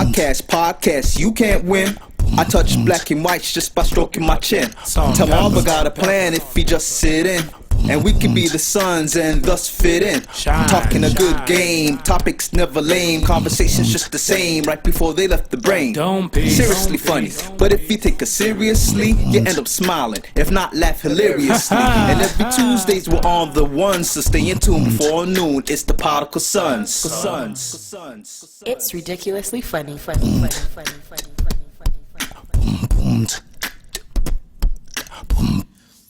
Podcast, you can't win. I touch black and whites just by stroking my chin. Tell Marva got a plan if he just sit in. And we can be the sons and thus fit in. Talking a good game, topics never lame. Conversations just the same, right before they left the brain. Seriously funny, but if you take us seriously, you end up smiling. If not, laugh hilariously. And every Tuesdays we're on the ones, so stay in tune before noon. It's the Podical Sons. It's ridiculously funny.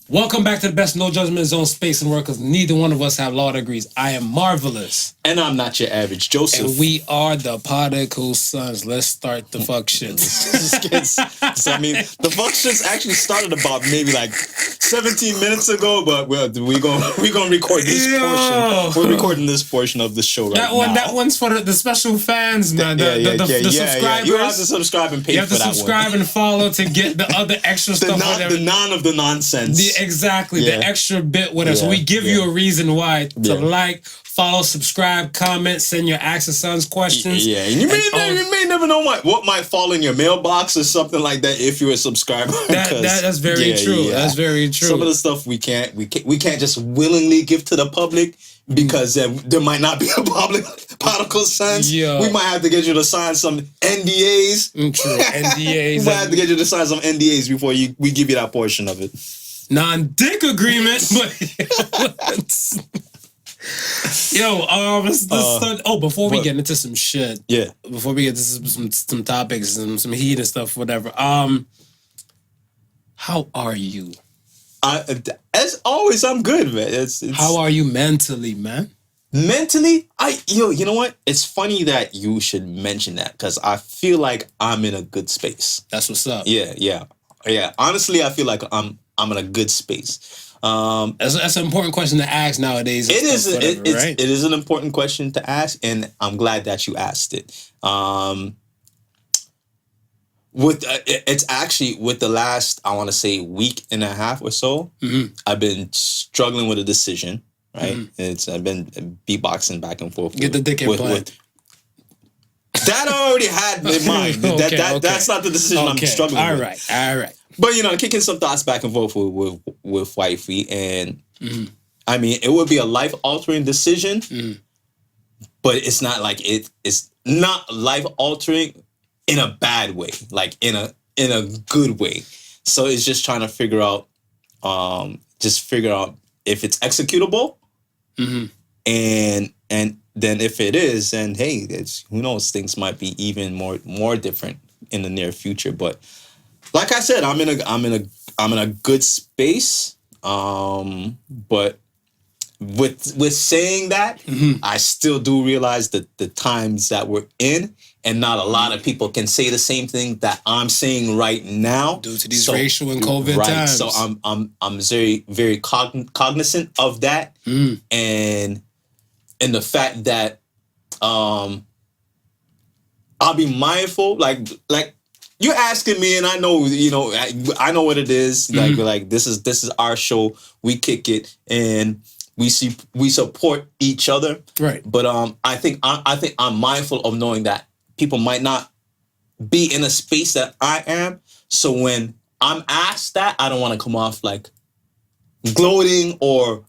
Welcome back to the best no judgment zone space and work, because neither one of us have law degrees. I am marvelous. And I'm not your average Joseph. And we are the Podical Sons. Let's start the functions. So, I mean, the functions actually started about maybe like 17 minutes ago, but we're gonna record this portion. We're recording this portion of the show right now. That one's for the special fans, man. The subscribers. You have to subscribe and pay for that one. You have to subscribe and follow to get the other extra stuff. The non of the nonsense. Exactly, the extra bit with us. So we give you a reason why to like, follow, subscribe, comment, send your Ask the Sons questions. Yeah, and you may never know what might fall in your mailbox or something like that if you're a subscriber. That's very true. Yeah. That's very true. Some of the stuff we can't just willingly give to the public because there might not be a public Podical Sons. Yeah. We might have to get you to sign some NDAs. True, NDAs. We might have to get you to sign some NDAs before we give you that portion of it. Non-dick agreement, but let's start. Before we get into some shit, before we get into some topics and some heat and stuff, whatever. How are you? As always, I'm good, man. It's how are you mentally, man? Mentally, you know what? It's funny that you should mention that because I feel like I'm in a good space. That's what's up. Yeah. Honestly, I feel like I'm in a good space. That's an important question to ask nowadays. It is an important question to ask, and I'm glad that you asked it. It's actually with the last, I want to say, week and a half or so, I've been struggling with a decision. Right, I've been beatboxing back and forth. Get the dick implant. That I already had in mind. Okay. That's not the decision I'm struggling with. All right. But, kicking some thoughts back and forth with wifey. And, I mean, it would be a life-altering decision. But it's not like it's not life-altering in a bad way. Like, in a good way. So it's just trying to figure out if it's executable. And then if it is, then hey, who knows? Things might be even more different in the near future. But like I said, I'm in a good space. But with saying that, I still do realize that the times that we're in, and not a lot of people can say the same thing that I'm saying right now due to these racial and COVID times. So I'm very very cognizant of that, and the fact that I'll be mindful. Like you're asking me, and I know I know what it is. Like this is our show. We kick it and we support each other. Right. But I think I'm mindful of knowing that people might not be in a space that I am. So when I'm asked that, I don't want to come off like gloating or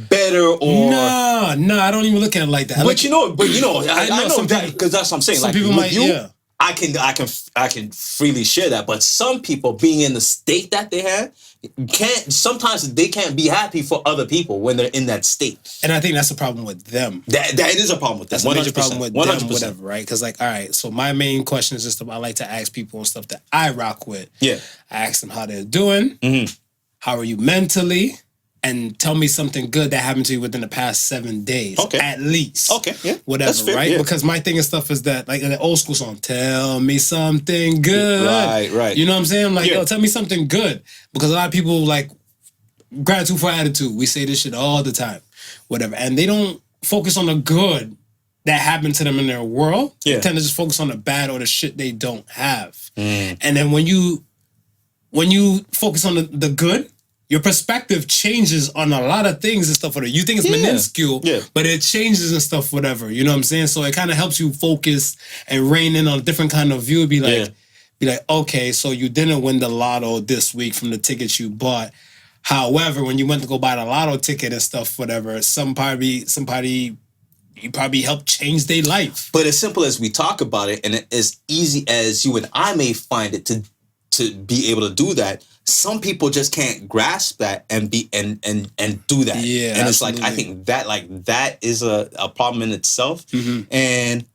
better or no, I don't even look at it like that. But I know that because that's what I'm saying. Some like people might, I can freely share that. But some people being in the state that they have sometimes they can't be happy for other people when they're in that state. And I think that's a problem with them. That is a problem with them. That's a major problem with 100%. Them, whatever, right? Because all right, so my main question is just I like to ask people and stuff that I rock with. Yeah. I ask them how they're doing. How are you mentally? And tell me something good that happened to you within the past 7 days. Okay. At least. Okay, yeah. Whatever, That's fair, right? Yeah. Because my thing and stuff is that, like in the old school song, tell me something good. Right. You know what I'm saying? Like, yo, tell me something good. Because a lot of people, like, gratitude for attitude. We say this shit all the time. Whatever. And they don't focus on the good that happened to them in their world. Yeah. They tend to just focus on the bad or the shit they don't have. And then when you focus on the good, your perspective changes on a lot of things and stuff. Whatever. You think it's minuscule, but it changes and stuff, whatever. You know what I'm saying? So it kind of helps you focus and rein in on a different kind of view. Be like, okay, so you didn't win the lotto this week from the tickets you bought. However, when you went to go buy the lotto ticket and stuff, whatever, somebody you probably helped change their life. But as simple as we talk about it, and as easy as you and I may find it to be able to do that, some people just can't grasp that and do that. Yeah, and it's like I think that is a problem in itself. Mm-hmm. And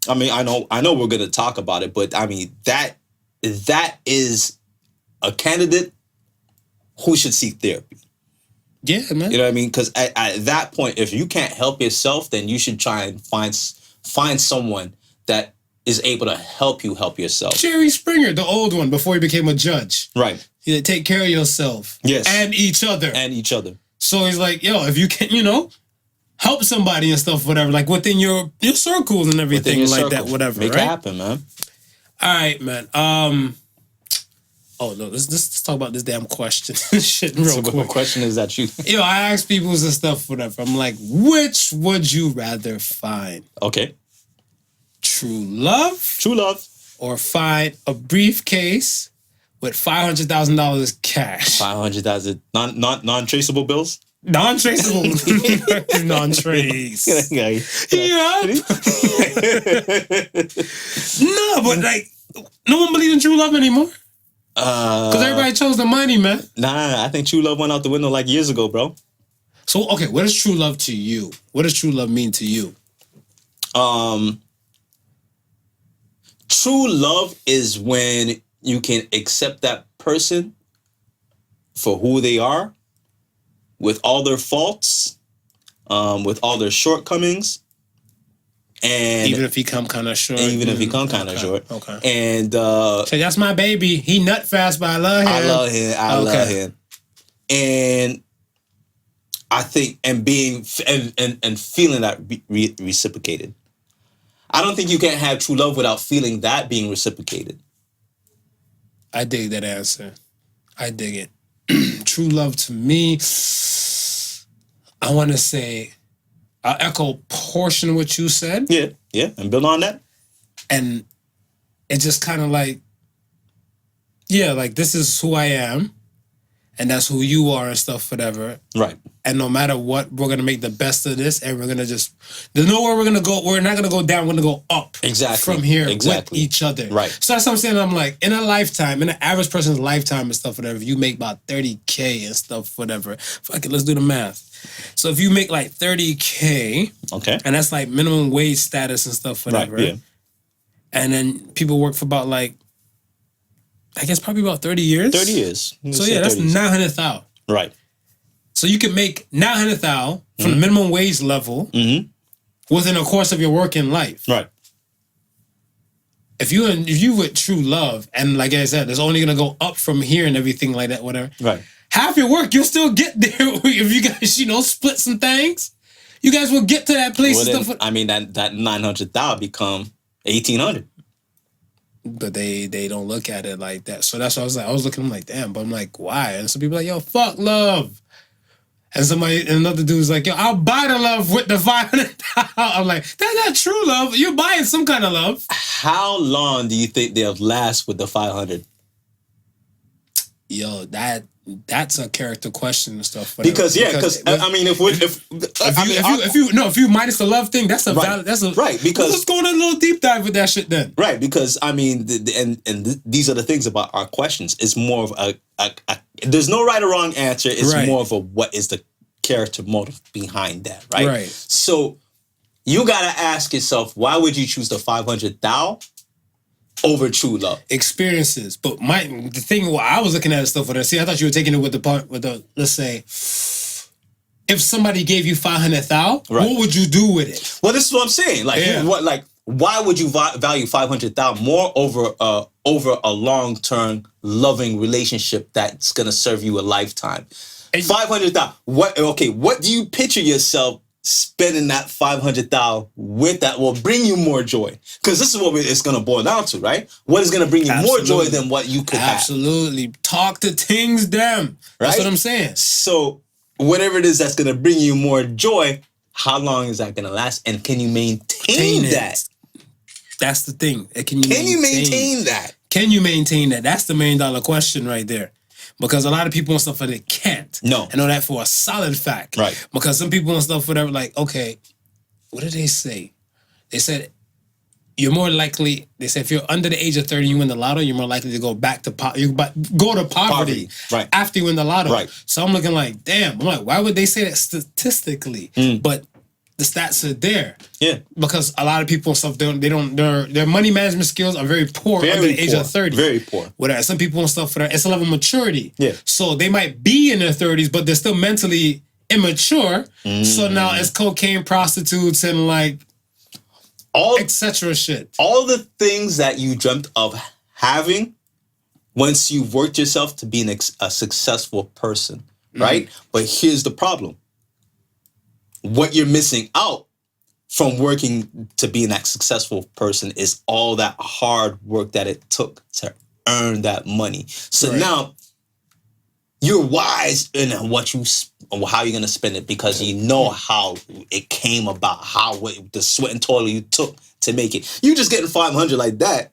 I mean, I know we're gonna talk about it, but I mean that is a candidate who should seek therapy. Yeah, man. You know what I mean? Because at that point, if you can't help yourself, then you should try and find someone that is able to help you help yourself. Jerry Springer, the old one, before he became a judge. Right. He said, take care of yourself. Yes. And each other. So he's like, yo, if you can, help somebody and stuff, whatever, like within your circles and everything like that, whatever, Make right? it happen, man. All right, man. Oh, no, let's talk about this damn question. Shit, real quick. What question is that you? I ask people and stuff, whatever. I'm like, which would you rather find? Okay. True love, or find a briefcase with $500,000 cash. 500,000 non-traceable bills. Non-traceable, non-trace. Yeah. No, but like, no one believes in true love anymore. Because everybody chose the money, man. Nah, I think true love went out the window like years ago, bro. So, okay, what is true love to you? What does true love mean to you? True love is when you can accept that person for who they are, with all their faults, with all their shortcomings, and even if he come kind of short. Okay. And so that's my baby. He nut fast, but I love him. I love him. And I think and being and feeling that reciprocated. I don't think you can have true love without feeling that being reciprocated. I dig that answer. I dig it. True love to me, I want to say, I'll echo a portion of what you said. Yeah, and build on that. And it's just kind of like, like this is who I am, and that's who you are and stuff, whatever. Right. And no matter what, we're gonna make the best of this, and we're gonna just. There's nowhere we're gonna go. We're not gonna go down. We're gonna go up. Exactly. From here with each other. Right. So that's what I'm saying. I'm like, in a lifetime, in an average person's lifetime and stuff, whatever, you make about $30K and stuff, whatever. Fuck it, let's do the math. So if you make like $30K, okay, and that's like minimum wage status and stuff, whatever. Right. Yeah. And then people work for about like, I guess probably about 30 years. 30 years. So yeah, that's 900,000. Right. So you can make 900,000 from the minimum wage level within the course of your working life. Right. If you with true love, and like I said, it's only gonna go up from here and everything like that, whatever. Right. Half your work, you'll still get there if you guys, split some things. You guys will get to that place and stuff. I mean, that 900,000 become 1,800. But they don't look at it like that. So that's what I was like. I was looking, I'm like, damn. But I'm like, why? And some people are like, yo, fuck love. And another dude's like, yo, I'll buy the love with the 500,000. I'm like, that's not true love. You're buying some kind of love. How long do you think they'll last with the 500? Yo, that's a character question and stuff. Because I mean, if you minus the love thing, that's a valid. That's a right. Because let's go on a little deep dive with that shit then. Right, because I mean, these are the things about our questions. It's more of a there's no right or wrong answer. It's more of a what is the character motive behind that, right? Right. So you gotta ask yourself, why would you choose the 500,000 over true love? Experiences. But the thing what I was looking at stuff with her. See, I thought you were taking it with the let's say, if somebody gave you 500,000, what would you do with it? Well, this is what I'm saying. Like, why would you value 500,000 more over a long-term loving relationship that's gonna serve you a lifetime? 500,000. What do you picture yourself spending that 500,000 with that will bring you more joy? Because this is what it's going to boil down to, right? What is going to bring you more joy than what you could have? Absolutely. Talk to things, them. That's what I'm saying. So whatever it is that's going to bring you more joy, how long is that going to last? And can you maintain that? That's the thing. Can you maintain that? Can you maintain that? That's the $1 million question right there. Because a lot of people and stuff that can't. No. I know that for a solid fact. Right. Because some people and stuff, whatever, like, okay, what did they say? They said, you're more likely, they said, if you're under the age of 30 and you win the lotto, you're more likely to go back to poverty right. after you win the lotto. Right. So I'm looking like, damn, I'm like, why would they say that statistically? But the stats are there. Yeah. Because a lot of people and stuff, their money management skills are very poor under the age of 30. Very poor. Whatever. Some people and stuff, it's a level of maturity. Yeah. So they might be in their 30s, but they're still mentally immature. So now it's cocaine, prostitutes, and like all etc. shit. All the things that you dreamt of having once you've worked yourself to be a successful person, right? But here's the problem. What you're missing out from working to being that successful person is all that hard work that it took to earn that money. So now you're wise in how you're going to spend it because you know how it came about, the sweat and toil you took to make it. You just getting 500 like that.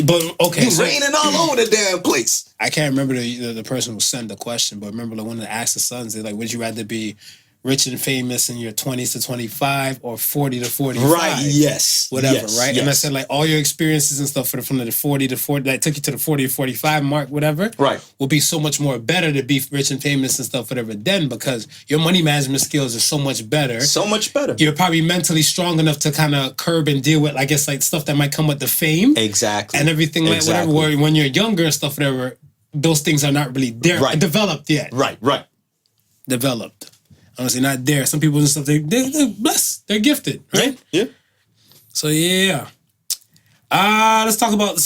But okay, you're raining all over the damn place. I can't remember the person who sent the question, but remember like when they asked the sons, they're like, would you rather be rich and famous in your 20s to 25 or 40 to 45? Right, yes. Whatever, yes, right? Yes. And I said like all your experiences and stuff from the 40 to 40, that took you to the 40 to 45 mark, whatever, right, will be so much more better to be rich and famous and stuff, whatever, then because your money management skills are so much better. So much better. You're probably mentally strong enough to kind of curb and deal with, I guess, like stuff that might come with the fame. Exactly. And everything like whatever, where when you're younger and stuff, whatever, those things are not really there, developed yet. Right. Developed. Honestly, not there. Some people and stuff, they're blessed. They're gifted, right? Yeah. So, yeah. Let's talk about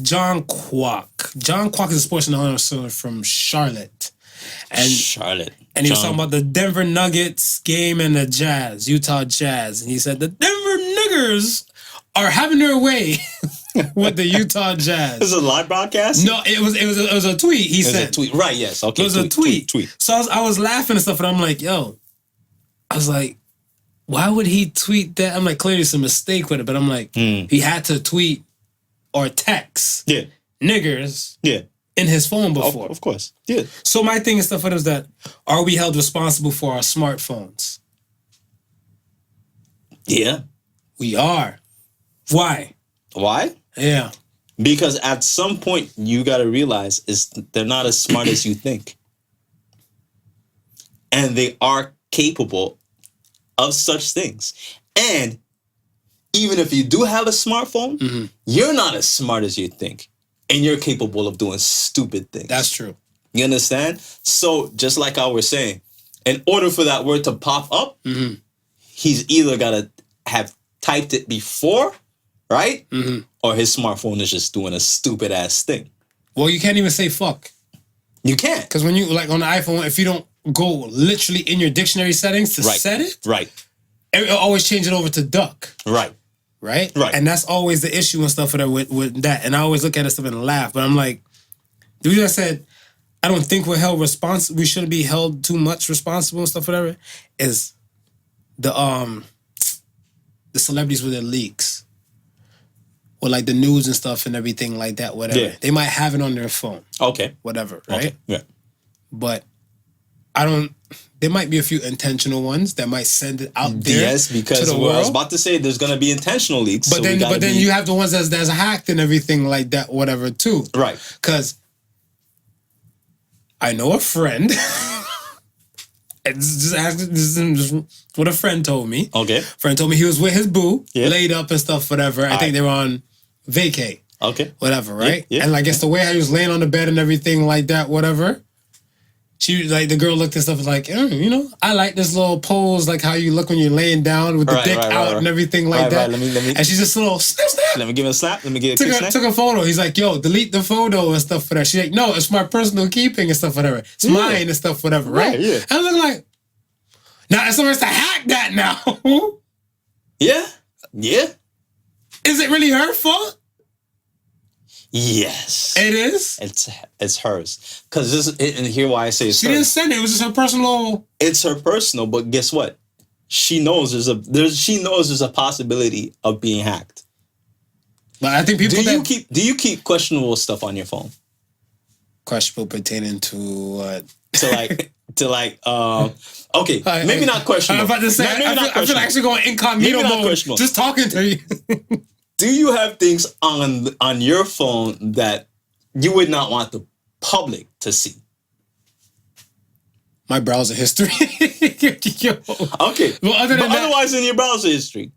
John Focke. John Focke is a sports analyst from Charlotte. And he was talking about the Denver Nuggets game and the Jazz, Utah Jazz. And he said, the Denver Niggers are having their way with the Utah Jazz. This is a live broadcast? No, it was a tweet he said. A tweet. Right, yes. Okay. It was a tweet. So I was laughing and stuff, and I'm like, yo, I was like, why would he tweet that? I'm like, clearly it's a mistake with it, but I'm like, he had to tweet or text niggers in his phone before. Of course. Yeah. So my thing and stuff is that, are we held responsible for our smartphones? Yeah. We are. Why? Yeah. Because at some point you got to realize they're not as smart as you think. And they are capable of such things. And even if you do have a smartphone, you're not as smart as you think. And you're capable of doing stupid things. That's true. You understand? So just like I was saying, in order for that word to pop up, he's either got to have typed it before, right? Or his smartphone is just doing a stupid ass thing. Well, you can't even say fuck. You can't. Because when you, like on the iPhone, if you don't go literally in your dictionary settings to set it, it'll always change it over to duck. Right. And that's always the issue and stuff with that. And I always look at it stuff and laugh. But I'm like, the reason I said I don't think we're held responsible, we shouldn't be held too much responsible and stuff, whatever, is the celebrities with their leaks. Or like the news and stuff and everything like that, whatever. Yeah. They might have it on their phone. Okay. Whatever, right? Okay. Yeah. But there might be a few intentional ones that might send it out there. Yes, because I was about to say there's gonna be intentional leaks. But then you have the ones that's hacked and everything like that, whatever, too. Right. Because I know a friend. This is what a friend told me. Okay. Friend told me he was with his boo, laid up and stuff, whatever. I think they were on vacay. Okay. Whatever, right? Yeah. And I guess the way I was laying on the bed and everything like that, whatever. She, like, the girl looked at stuff and was like, I like this little pose, like how you look when you're laying down with the dick out and everything like that. Let me. And she's just a little snap. Let me give it a slap. Let me get a quick snap. Took a photo. He's like, yo, delete the photo and stuff for that. She's like, no, it's my personal keeping and stuff, whatever. It's mine and stuff, whatever, right? Yeah. And I was like, Now, if someone has to hack that now, Yeah. Yeah. is it really her fault? Yes. It is? It's hers. Because this and here why I say it's She hers. didn't send it. It was just her personal... It's her personal, but guess what? She knows there's a possibility of being hacked. But I think people Do you keep questionable stuff on your phone? Questionable pertaining to what? Okay, maybe not questionable. I'm about to say, I feel actually going incognito mode just talking to you. Do you have things on your phone that you would not want the public to see? My browser history. Yo. Okay. Well, otherwise in your browser history.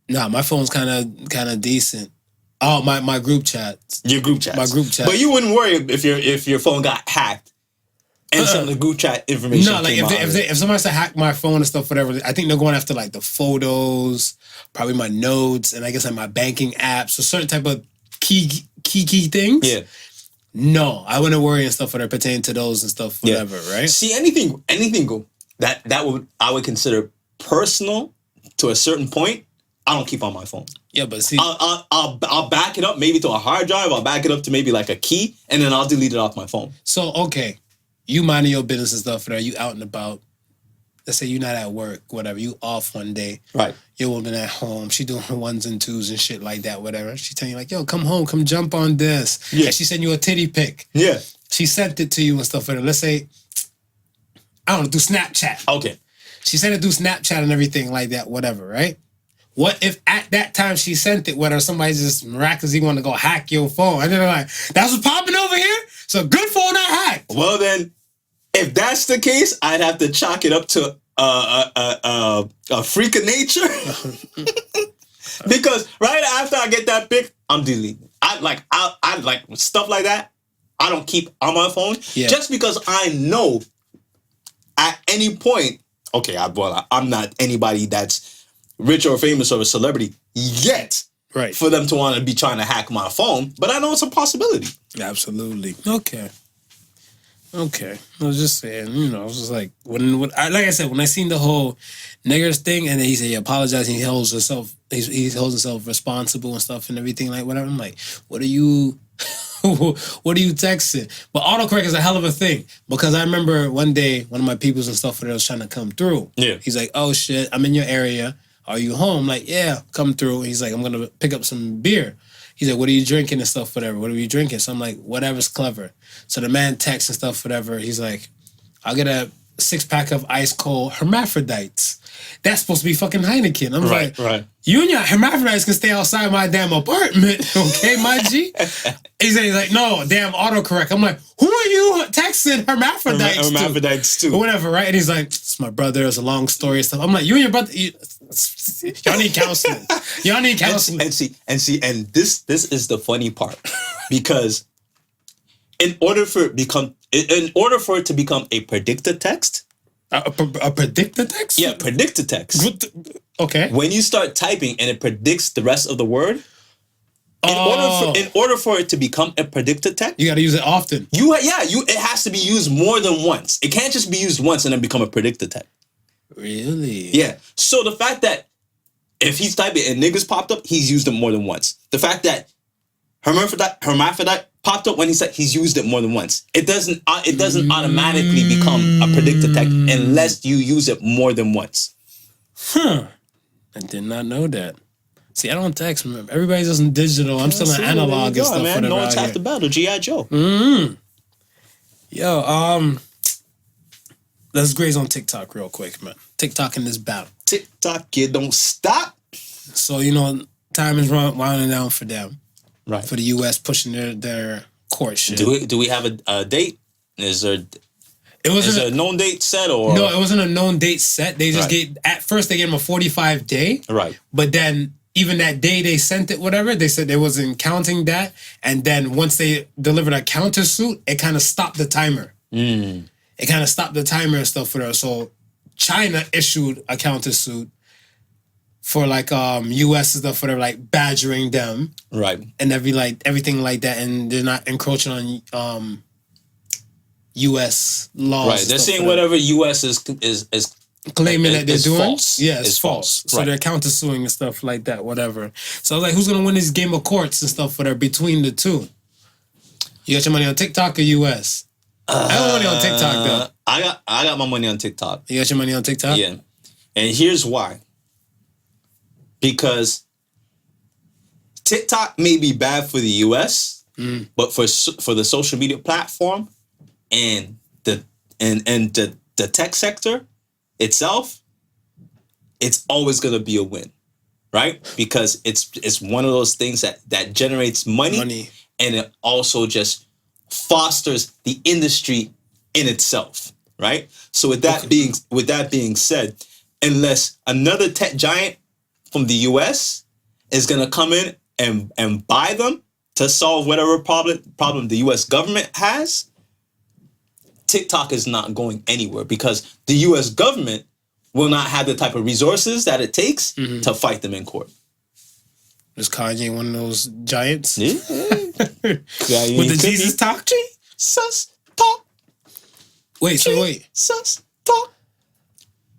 Nah, my phone's kind of decent. Oh, my group chats. Your group chats. My group chats. But you wouldn't worry if your phone got hacked and some of the group chat information. No, like if somebody has to hack my phone and stuff, whatever, I think they're going after like the photos, probably my notes, and I guess like my banking apps, so certain type of key things. Yeah. No, I wouldn't worry and stuff that are pertaining to those and stuff, whatever, right? See, anything that I would consider personal to a certain point, I don't keep on my phone. Yeah, but see, I'll back it up maybe to a hard drive. I'll back it up to maybe like a key, and then I'll delete it off my phone. So okay, you minding your business and stuff, are you out and about? Let's say you're not at work, whatever. You off one day, right? Your woman at home, she doing her ones and twos and shit like that, whatever. She telling you like, "Yo, come home, come jump on this." Yeah, and she sent you a titty pic. Yeah, she sent it to you and stuff. Let's say, I don't know, through Snapchat. Okay, she sent it through Snapchat and everything like that, whatever, right? What if at that time she sent it, whether somebody just miraculously want to go hack your phone? And they're like, that's what's popping over here? So good phone not hacked. Well then, if that's the case, I'd have to chalk it up to a freak of nature. Because right after I get that pic, I'm deleting. I like stuff like that. I don't keep on my phone just because I know at any point, okay, I'm not anybody that's rich or famous or a celebrity yet, right? For them to want to be trying to hack my phone, but I know it's a possibility. Absolutely. Okay. I was just saying, I was just like, when I said, when I seen the whole niggers thing, and then he said he apologized, and he holds himself responsible and stuff and everything like whatever. I'm like, what are you texting? But autocorrect is a hell of a thing, because I remember one day one of my peoples and stuff was trying to come through. Yeah. He's like, oh shit, I'm in your area. Are you home? I'm like, yeah, come through. He's like, I'm going to pick up some beer. He's like, what are you drinking and stuff, whatever? What are you drinking? So I'm like, whatever's clever. So the man texts and stuff, whatever. He's like, I'll get a 6-pack of ice cold hermaphrodites. That's supposed to be fucking Heineken. I'm like, you and your hermaphrodites can stay outside my damn apartment, okay, my G? He's like, no, damn autocorrect. I'm like, who are you texting hermaphrodites to? Or whatever, right? And he's like, it's my brother. It's a long story and stuff. I'm like, you and your brother, y'all need counseling. Y'all need counseling. And this is the funny part, because in order for it to become a predictor text. A predictor text? Yeah, predictor text. Okay. When you start typing and it predicts the rest of the word, in order for it to become a predictor text, you got to use it often. It has to be used more than once. It can't just be used once and then become a predictor text. Really? Yeah. So the fact that if he's typing and niggas popped up, he's used it more than once. The fact that hermaphrodite popped up when he said he's used it more than once. It doesn't automatically become a predictor text unless you use it more than once. Huh. I did not know that. See, I don't text. Remember, everybody's just in digital. I'm still in analog and stuff. Man. No one's half the battle. G.I. Joe. Mm-hmm. Yo, let's graze on TikTok real quick, man. TikTok in this battle. TikTok, you don't stop. So, time is winding down for them. Right. For the U.S. pushing their court shit. Do we have a date? Is there a known date set or? No, it wasn't a known date set. They just at first they gave them a 45-day. Right. But then even that day they sent it, whatever, they said they wasn't counting that. And then once they delivered a countersuit, it kind of stopped the timer. It kind of stopped the timer and stuff for her. So China issued a countersuit for like US and stuff, whatever, like badgering them, right, and everything like that, and they're not encroaching on US laws. Right, they're saying whatever US is claiming that they're doing false. Yeah, it's false. So Right. they're countersuing and stuff like that, whatever. So I was like, who's gonna win this game of courts and stuff whatever between the two? You got your money on TikTok or US? I got money on TikTok though. I got my money on TikTok. You got your money on TikTok? Yeah. And here's why. Because TikTok may be bad for the US, but for the social media platform and the tech sector itself, it's always going to be a win, right? Because it's one of those things that generates money, and it also just fosters the industry in itself, right? So with that being said, unless another tech giant from the US is going to come in and buy them to solve whatever problem the US government has, TikTok is not going anywhere because the US government will not have the type of resources that it takes to fight them in court. Is Kanye one of those giants? Yeah. With the Jesus talk? Jesus talk. Wait. Jesus talk.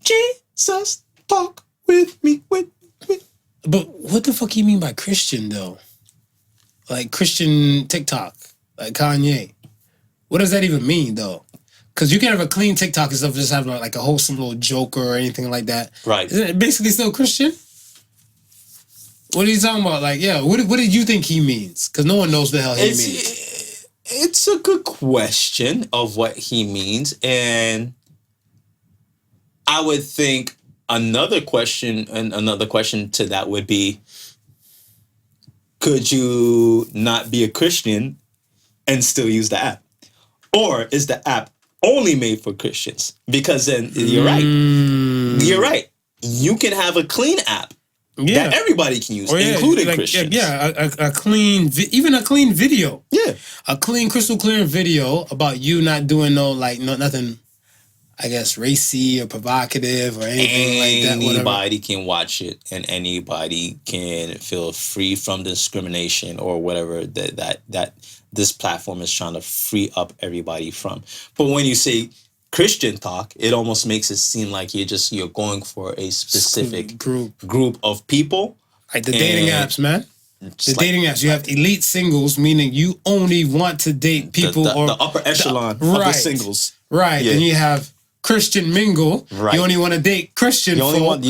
Jesus talk with me. But what the fuck you mean by Christian though? Like Christian TikTok, like Kanye. What does that even mean though? Because you can have a clean TikTok and stuff, just have like a wholesome little joke or anything like that. Right. Isn't it basically still Christian? What are you talking about? Like, yeah, what did you think he means? Because no one knows the hell he means. It's a good question of what he means. And I would think another question to that would be, could you not be a Christian and still use the app? Or is the app only made for Christians? Because then you're right. You're right. You can have a clean app that everybody can use, including Christians. Yeah, a clean, even a clean video. Yeah. A clean, crystal clear video about you not doing nothing, I guess, racy or provocative or anything like that. Anybody can watch it and anybody can feel free from discrimination or whatever that this platform is trying to free up everybody from. But when you say Christian talk, it almost makes it seem like you're going for a specific group of people. Like the dating apps, man. The dating apps, you have elite singles, meaning you only want to date people the upper echelon of the singles. Right. Yeah. And you have Christian mingle. Right. You only want to date Christian folk.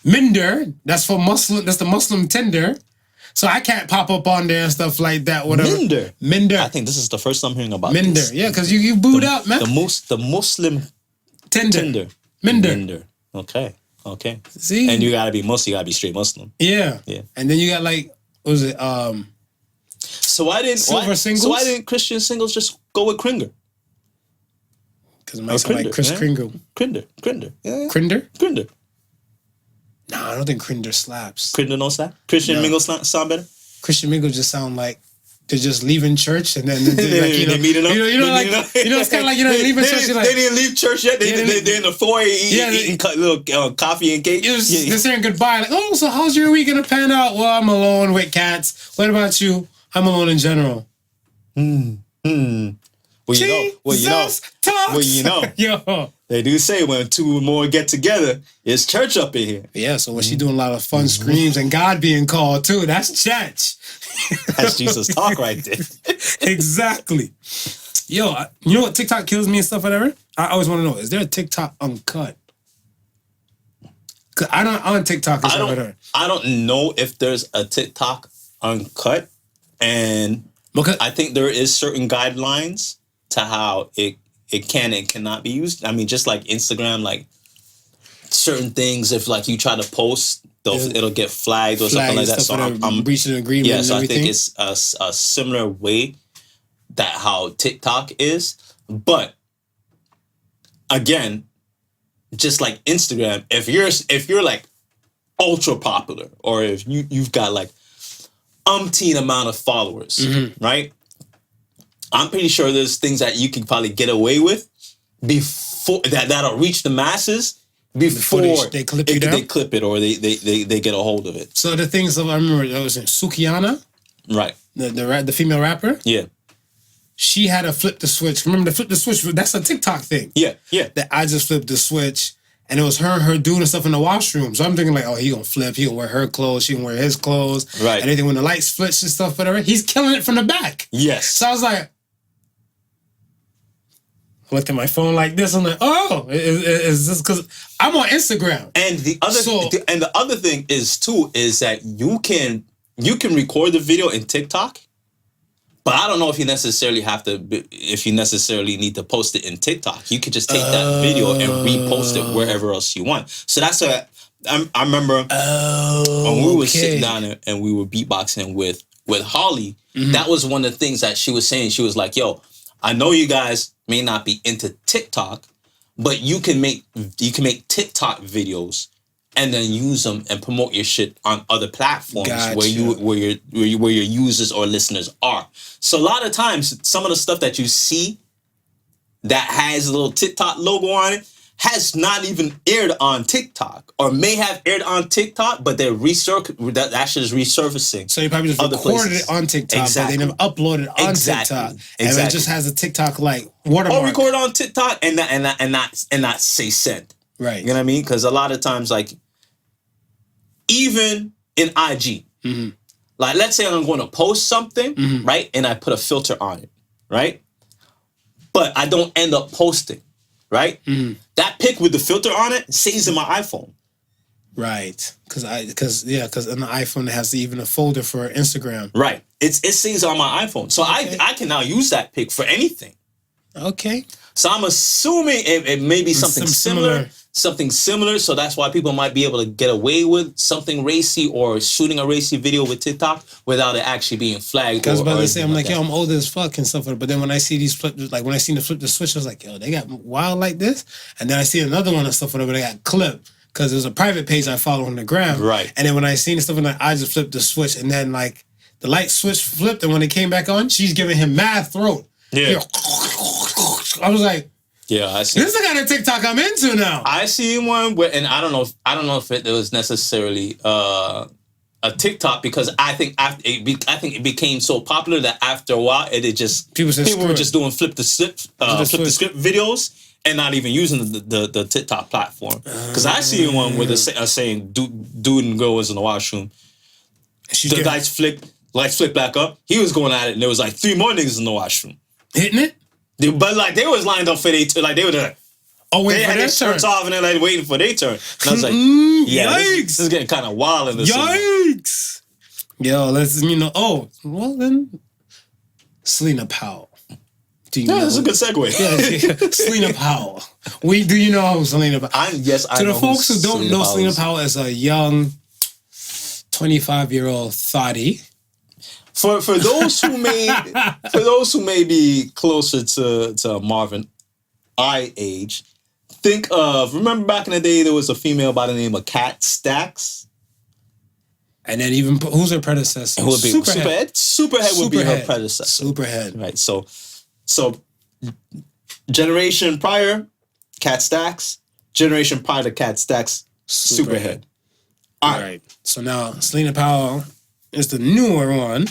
Minder, that's for Muslim, that's the Muslim Tinder. So I can't pop up on there and stuff like that, whatever. Minder. I think this is the first I'm hearing about Minder. this. Yeah, because you booed up, man. The Muslim Tinder. Minder. Okay. See? And you gotta be Muslim, you gotta be straight Muslim. Yeah. And then you got like, what was it? So why didn't Christian singles just go with Kringer? Because it might sound like Chris Kringle. Crinder. Yeah. Crinder? No, I don't think Crinder slaps. Crinder don't slap? Christian Mingle sound better? Christian Mingle just sound like they're just leaving church and then they're meeting up. It's kind of like, leaving church. They didn't leave church yet. They're in the foyer eating little coffee and cake. They're saying goodbye. Like, oh, so how's your week gonna pan out? Well, I'm alone with cats. What about you? I'm alone in general. Well, you know. Yo. They do say when two or more get together, it's church up in here. Yeah, so when she doing a lot of fun screams and God being called too, that's church. That's Jesus talk right there. Exactly. Yo, you know what TikTok kills me and stuff, whatever? I always want to know, is there a TikTok uncut? Cause I don't on TikTok and stuff, whatever. I don't know if there's a TikTok uncut, and because I think there is certain guidelines to how it can and cannot be used. I mean, just like Instagram, like certain things, if like you try to post, it'll get flagged or something like that. So I'm reaching an agreement. Yeah, and so everything. I think it's a similar way that how TikTok is. But again, just like Instagram, if you're like ultra popular, or if you've got like umpteen amount of followers, right? I'm pretty sure there's things that you can probably get away with before that'll reach the masses before they clip you down? They clip it or they get a hold of it. So the things I remember, that was in Sukiana, right? The female rapper, yeah. She had to flip the switch. Remember the flip the switch? That's a TikTok thing. Yeah. That I just flipped the switch And it was her doing the stuff in the washroom. So I'm thinking like, oh, he gonna flip. He gonna wear her cloothes. She gonna wear his clothes. Right. And then when the lights flips and stuff, whatever, he's killing it from the back. Yes. So I was like, I looked at my phone like this. I'm like, oh, is this because I'm on Instagram? And the other thing is too is that you can record the video in TikTok. But I don't know if you necessarily need to post it in TikTok. You could just take that video and repost it wherever else you want. So that's I remember when we were sitting down and we were beatboxing with Holly. Mm-hmm. That was one of the things that she was saying. She was like, "Yo, I know you guys may not be into TikTok, but you can make TikTok videos." And then use them and promote your shit on other platforms where your users or listeners are. So a lot of times, some of the stuff that you see that has a little TikTok logo on it has not even aired on TikTok, or may have aired on TikTok, but that shit is resurfacing. So you probably just recorded it on TikTok, exactly. but they never uploaded on TikTok, and it just has a TikTok like watermark. Or record on TikTok and not say send. Right. You know what I mean? Because a lot of times, like, even in IG, mm-hmm. like let's say I'm going to post something, mm-hmm. right? And I put a filter on it, right? But I don't end up posting, right? Mm-hmm. That pic with the filter on it stays in my iPhone. Right. Because on the iPhone it has even a folder for Instagram. Right. It stays on my iPhone. So okay. I can now use that pic for anything. Okay. So I'm assuming it may be something similar. Something similar, so that's why people might be able to get away with something racy or shooting a racy video with TikTok without it actually being flagged. Because by the say, I'm like, yo, I'm old as fuck and stuff. But then when I see these when I seen the flip the switch, I was like, yo, they got wild like this. And then I see another one and stuff, whatever, they got clipped. Because there's a private page I follow on the gram. Right. And then when I seen the stuff, I just flipped the switch. And then like the light switch flipped. And when it came back on, she's giving him mad throat. Yeah. I was like, yeah, I see. This is the kind of TikTok I'm into now. I see one where, and I don't know if it was necessarily a TikTok, because I think it became so popular that after a while people were just doing flip the script videos and not even using the TikTok platform. Because I see one where they're saying dude and girl was in the washroom. The lights flipped back up. He was going at it, and there was like 3 more niggas in the washroom hitting it. But like they was lined up for their turn. Like they were like, they had their shirts off and they're like waiting for their turn. And I was like, yeah, this is getting kind of wild in this. Yikes! Yo, let's then Celina Powell. That's a good segue. Yeah, Celina Powell. Do you know Celina Powell? I know. To the folks who don't know, Celina Powell is a young 25-year-old thotty. For those who may be closer to Marvin I age, remember back in the day there was a female by the name of Kat Stacks? And then even who's her predecessor? Who would be Superhead? Superhead would be her predecessor. Superhead. Right. So generation prior, Kat Stacks. Generation prior to Kat Stacks, Superhead. All right. So now Celina Powell is the newer one.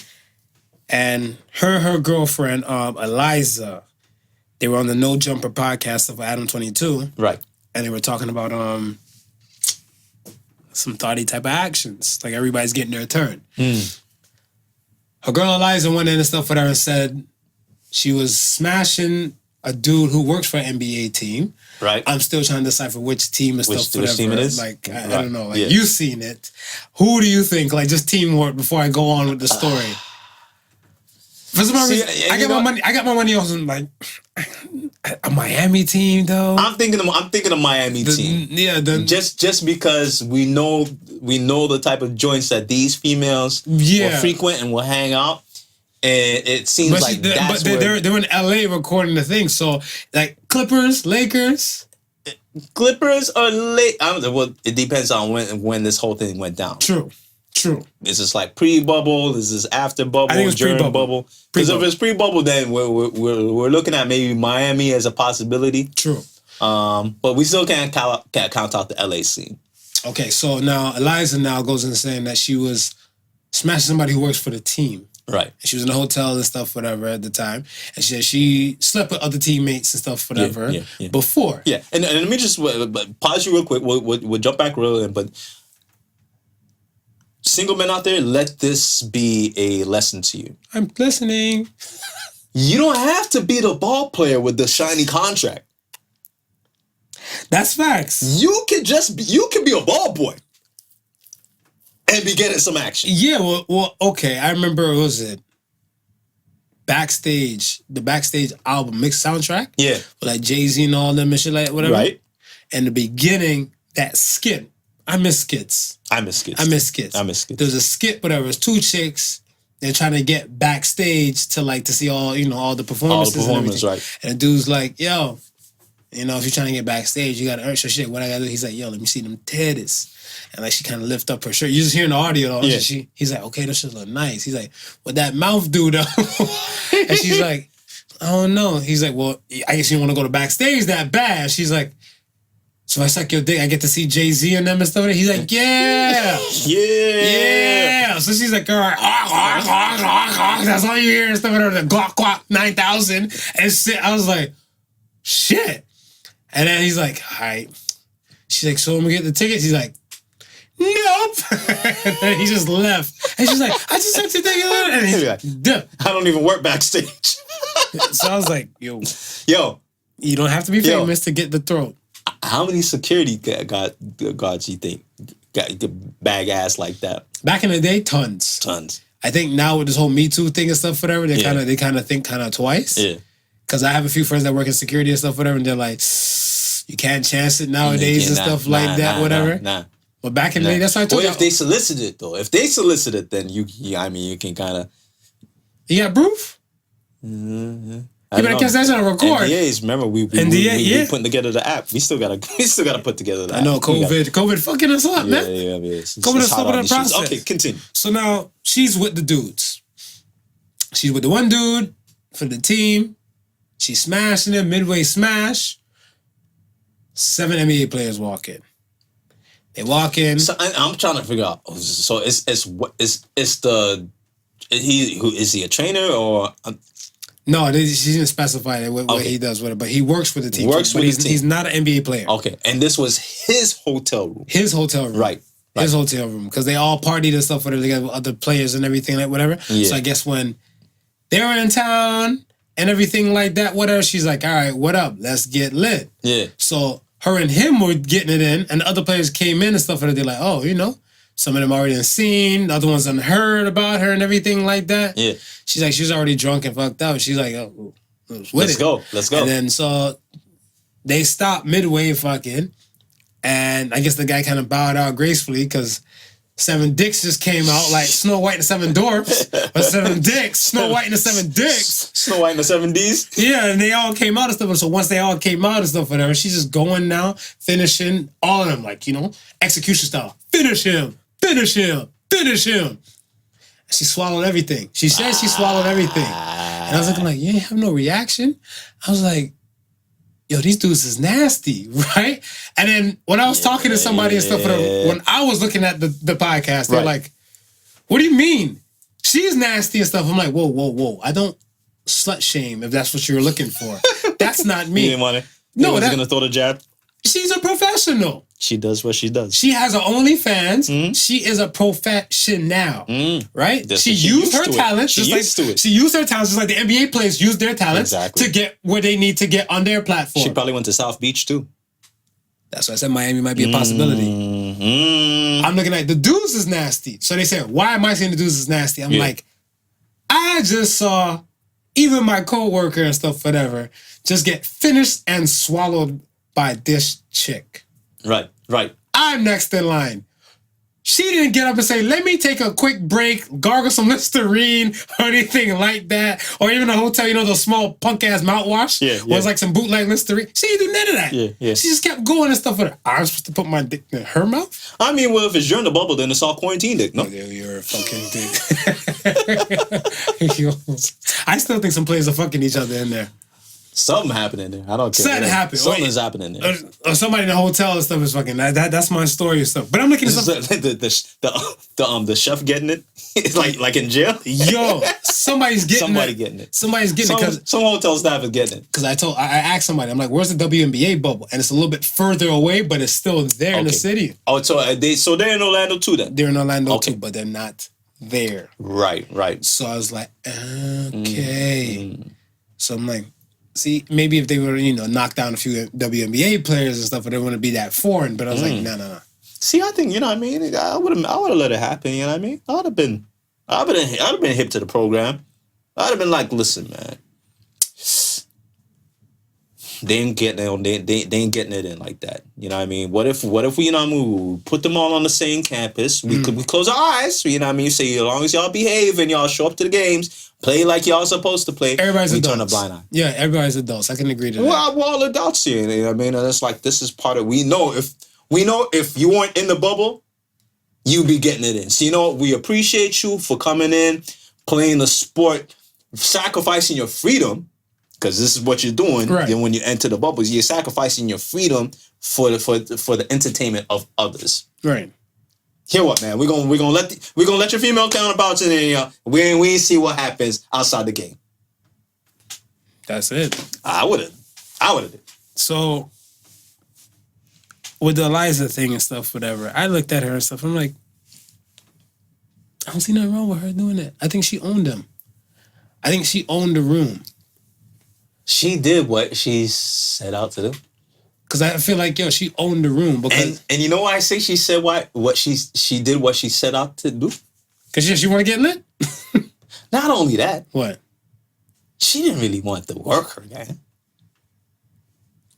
And her girlfriend, Eliza, they were on the No Jumper podcast of Adam 22. Right. And they were talking about some thotty type of actions. Like everybody's getting their turn. Mm. Her girl Eliza went in and stuff with her and said she was smashing a dude who works for an NBA team. Right. I'm still trying to decipher which team and stuff. Which team it is? Like, I don't know. Like, you've seen it. Who do you think? Like, just teamwork before I go on with the story. For some reason, I got my money on like a Miami team though. I'm thinking of Miami team. Yeah, just because we know the type of joints that these females will frequent and will hang out. And it seems they're in LA recording the thing. So like Clippers, Lakers. Clippers or well, it depends on when this whole thing went down. True. Is this like pre-bubble? Is this after bubble? I think it's during bubble. Because if it's pre-bubble, then we're looking at maybe Miami as a possibility. True. But we still can't count out the LA scene. Okay, so now Eliza now goes in saying that she was smashing somebody who works for the team. Right. And she was in a hotel and stuff, whatever, at the time. And she said she slept with other teammates and stuff, whatever, before. Yeah. And let me just pause you real quick. We'll jump back real in, but single men out there, let this be a lesson to you. I'm listening. You don't have to be the ball player with the shiny contract. That's facts. You can be a ball boy and be getting some action. Yeah, well, okay. I remember, what was it? The Backstage album mix soundtrack. Yeah. With like Jay-Z and all them and shit like whatever. Right. And the beginning, that skit. I miss skits. I miss skits. There was a skit, whatever. It was two chicks. They're trying to get backstage to see all the performances. All the performances, right. And the dude's like, yo, if you're trying to get backstage, you got to earn your shit. What I got to do? He's like, yo, let me see them titties. And she kind of lift up her shirt. You just hearing the audio though. Yeah. He's like, okay, this shit look nice. He's like, what that mouth do though? And she's like, I don't know. He's like, well, I guess you want to go to backstage that bad. She's like, so if I suck your dick, I get to see Jay-Z and them and stuff. He's like, yeah. Yeah. So she's like, all right. That's all you hear and stuff. The Glock 9000 and shit. I was like, shit. And then he's like, all right. She's like, so when we get the tickets, he's like, nope. And then he just left. And she's like, I just sucked your dick. And he's like, duh. I don't even work backstage. So I was like, yo. You don't have to be famous to get the throat. How many security guards you think got bag ass like that? Back in the day, tons. I think now with this whole Me Too thing and stuff, whatever, they kind of think twice. Yeah. Because I have a few friends that work in security and stuff, whatever, and they're like, you can't chance it nowadays and stuff like that, whatever. Nah. But back in the day, that's why I told you. Or if they solicit it, though. If they solicit it, then you can kind of... You got proof? Mm-hmm. You better catch that shit on record. NDAs, remember we putting together the app. We still gotta put together the app. I know COVID fucking us up, man. Yeah. COVID us up with the process. Okay, continue. So now she's with the dudes. She's with the one dude for the team. She's smashing him, midway smash. 7 NBA players walk in. They walk in. So I'm trying to figure out. So is he a trainer or? No, she didn't specify what he does with it, but he works with the team. He's not an NBA player. Okay, and this was his hotel room. Right. His hotel room, because they all partied and stuff together with other players and everything like whatever. Yeah. So I guess when they were in town and everything like that, whatever, she's like, all right, what up? Let's get lit. Yeah. So her and him were getting it in, and the other players came in and stuff, and they're like, oh, some of them already seen, the other ones unheard about her and everything like that. Yeah. She's like, she was already drunk and fucked up. She's like, oh, let's go. And then so they stopped midway fucking, and I guess the guy kind of bowed out gracefully because 7 dicks just came out like Snow White and the 7 Dwarfs, but 7 dicks, Snow White and the 7 dicks. Snow White and the 7 Ds? Yeah, and they all came out and stuff. So once they all came out and stuff, whatever, she's just going now, finishing all of them, like, execution style. Finish him. She swallowed everything. She said she swallowed everything. And I was looking like, you ain't have no reaction? I was like, yo, these dudes is nasty, right? And then when I was talking to somebody and stuff, when I was looking at the podcast, they're like, what do you mean? She's nasty and stuff. I'm like, whoa. I don't slut shame if that's what you're looking for. That's not me. You didn't want to? No, was going to throw the jab? She's a professional. She does what she does. She has her OnlyFans. She is a professional, right? She used her talent. She used her talent just like the NBA players use their talents to get where they need to get on their platform. She probably went to South Beach too. That's why I said Miami might be a possibility. I'm looking at the dudes is nasty. So they said, why am I saying the dudes is nasty? I'm like, I just saw even my coworker and stuff, whatever, just get finished and swallowed by this chick. Right. I'm next in line. She didn't get up and say, let me take a quick break, gargle some Listerine or anything like that. Or even a hotel, those small punk-ass mouthwash. Where it's like some bootleg Listerine. She didn't do none of that. Yeah. She just kept going and stuff with her. I'm supposed to put my dick in her mouth? I mean, well, if it's during the bubble, then it's all quarantine dick, no? You're a fucking dick. I still think some players are fucking each other in there. Something happening there. I don't care. Something happened. Something's happening there. Or somebody in the hotel and stuff is fucking. That's my story and stuff. But I'm looking at something. The chef getting it. It's like in jail. Yo, somebody's getting it. Somebody's getting it because some hotel staff is getting it. Because I asked somebody, I'm like, "Where's the WNBA bubble?" And it's a little bit further away, but it's still there in the city. Oh, so they're in Orlando too then. They're in Orlando too, but they're not there. Right. So I was like, okay. So I'm like, see, maybe if they were, knock down a few WNBA players and stuff, it wouldn't be that foreign. But I was like, no. See, I think, you know what I mean? I would have let it happen, you know what I mean? I'd have been hip to the program. I'd have been like, listen, man. They ain't getting it in like that. You know what I mean? What if we, we put them all on the same campus? We close our eyes, you know what I mean? Say, as long as y'all behave and y'all show up to the games, play like y'all supposed to play, everybody's we adults. Turn a blind eye. Yeah, everybody's adults. I can agree to that. Well, we're all adults here, you know what I mean? And it's like, this is part of, we know if you weren't in the bubble, you'd be getting it in. So, you know what? We appreciate you for coming in, playing the sport, sacrificing your freedom, because this is what you're doing. Right. Then when you enter the bubbles, you're sacrificing your freedom for the entertainment of others. Right. Hear what, man? We're gonna let your female counterparts in here. We ain't see what happens outside the game. That's it. I would have. So with the Eliza thing and stuff, whatever, I looked at her and stuff. I'm like, I don't see nothing wrong with her doing that. I think she owned them. I think she owned the room. She did what she set out to do. Because I feel like, she owned the room. Because and you know why I say she said what she did what she set out to do? Because she want to get lit? Not only that. What? She didn't really want the worker guy.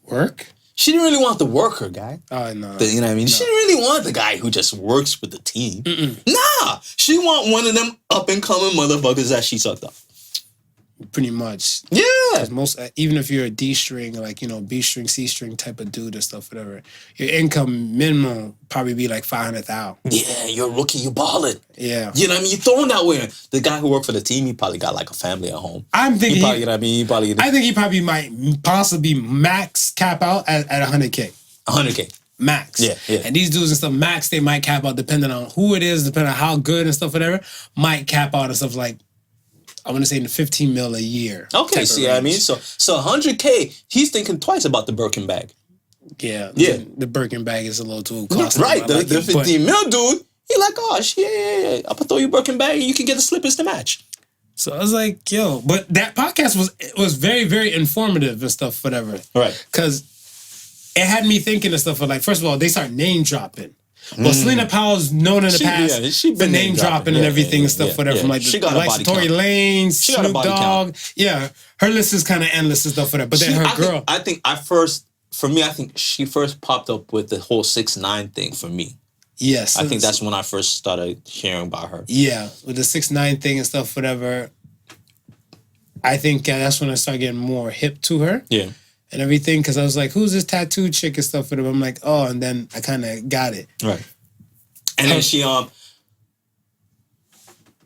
Work? She didn't really want the worker guy. Oh, no. You know what I mean? No. She didn't really want the guy who just works with the team. Nah. She want one of them up-and-coming motherfuckers that she sucked up. Pretty much. Yeah. Most, even if you're a D-string, like, B string, C string type of dude or stuff, whatever, your income minimum probably be like $500,000. Yeah, you're a rookie, you balling. Yeah. You know what I mean? You're throwing that way. The guy who worked for the team, he probably got like a family at home. I'm thinking you know what I mean? I think he probably might possibly max cap out at 100K. 100K. Max. Yeah. And these dudes and stuff, max, they might cap out depending on who it is, depending on how good and stuff, whatever, might cap out and stuff like, I want to say in the 15 mil a year. Okay, see what I mean? So 100K, he's thinking twice about the Birkin bag. Yeah. The Birkin bag is a little too costly. Right, the 15 mil dude, he like, oh, yeah. I'm going to throw you a Birkin bag and you can get the slippers to match. So I was like, but that podcast was very, very informative and stuff, whatever. Right. Because it had me thinking of stuff like, first of all, they start name dropping. Well, Celina Powell's known in the past for name dropping and everything and stuff, whatever. From like she got the Tory Lanez, Snoop Dogg. Yeah, her list is kind of endless and stuff, whatever. But then her girl. I think she first popped up with the whole 6ix9ine thing for me. Yes. I think that's when I first started hearing about her. Yeah, with the 6ix9ine thing and stuff, whatever. I think that's when I started getting more hip to her. Yeah. And everything, because I was like, who's this tattoo chick and stuff with him? I'm like, oh, and then I kind of got it. Right. And then she, the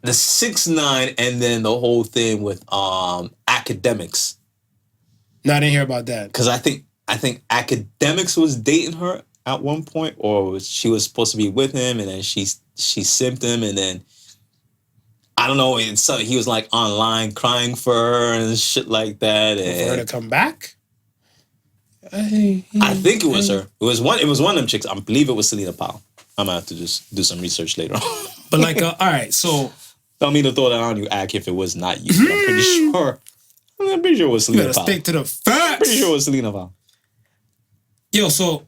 6ix9ine and then the whole thing with academics. No, I didn't hear about that. Because I think academics was dating her at one point, or she was supposed to be with him, and then she simped him, and then I don't know, and so he was like online crying for her and shit like that. And for her to come back? I think it was her. It was one of them chicks. I believe it was Celina Powell. I'm gonna have to just do some research later on. But like, all right, so don't mean to throw that on you, Ak, if it was not you. I'm pretty sure. I'm pretty sure it was Celina Powell. Stick to the facts. I'm pretty sure it was Celina Powell. Yo, so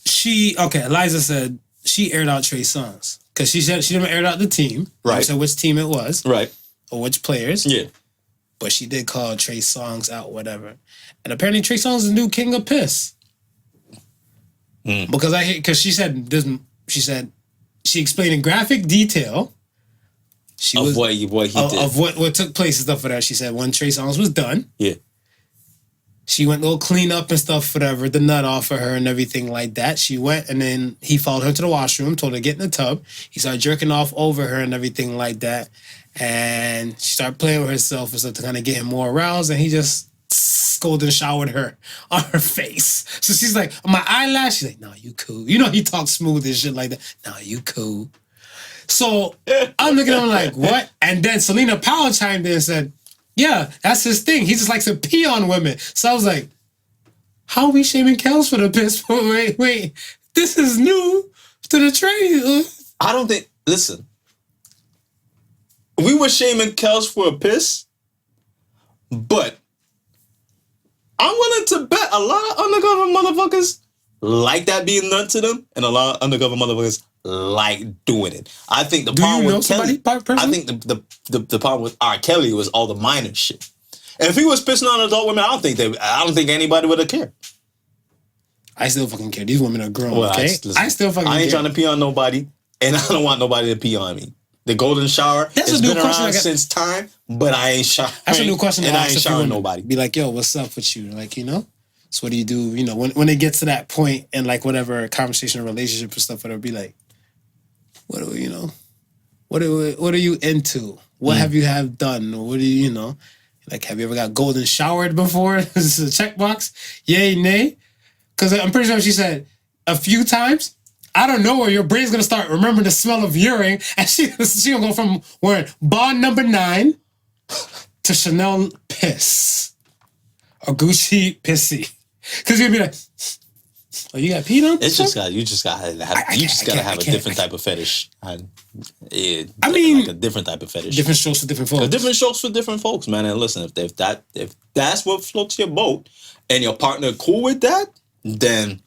Eliza said she aired out Trey Songz because she said she didn't air out the team. Right. She said which team it was. Right. Or which players. Yeah. But she did call Trey Songz out, whatever. And apparently Trey Songz is the new king of piss. Because she said she explained in graphic detail what he did. Of what took place and stuff for that. She said when Trey Songz was done. Yeah. She went a little clean up and stuff, whatever, the nut off of her and everything like that. She went and then he followed her to the washroom, told her to get in the tub. He started jerking off over her and everything like that. And she started playing with herself and stuff to kind of get him more aroused. And he just golden showered her on her face. So she's like, my eyelash. She's like, nah, you cool. You know, he talks smooth and shit like that. Nah, you cool. So I'm looking at him like, what? And then Celina Powell chimed in and said, yeah, that's his thing. He just likes to pee on women. So I was like, how are we shaming Kels for the piss? Wait. This is new to the trade. I don't think, listen, we were shaming Kels for a piss, but I'm willing to bet a lot of undercover motherfuckers like that being done to them, and a lot of undercover motherfuckers like doing it. I think the problem with Kelly, I think the problem with R. Kelly was all the minor shit. And if he was pissing on adult women, I don't think anybody would have cared. I still fucking care. These women are grown, well, okay? I still fucking care. I ain't trying to pee on nobody, and I don't want nobody to pee on me. The golden shower has been around since time, but I ain't showering. That's a new question. And I ain't showering nobody. Be like, yo, what's up with you? Like, you know? So what do you do? You know, when it gets to that point in like whatever conversation or relationship or stuff, it'll be like, what do you know? What are you into? What have you done? Or what do you know? Like, have you ever got golden showered before? This is a checkbox. Yay, nay. Because I'm pretty sure she said a few times. I don't know where your brain's gonna start remembering the smell of urine, and she gonna go from wearing Bond number 9 to Chanel piss or Gucci pissy. Because you'd be like, oh, you got peed on? It's just you just gotta have a different type of fetish. I mean, like a different type of fetish. Different strokes for different folks. Different strokes for different folks, man. And listen, if that's what floats your boat, and your partner cool with that, then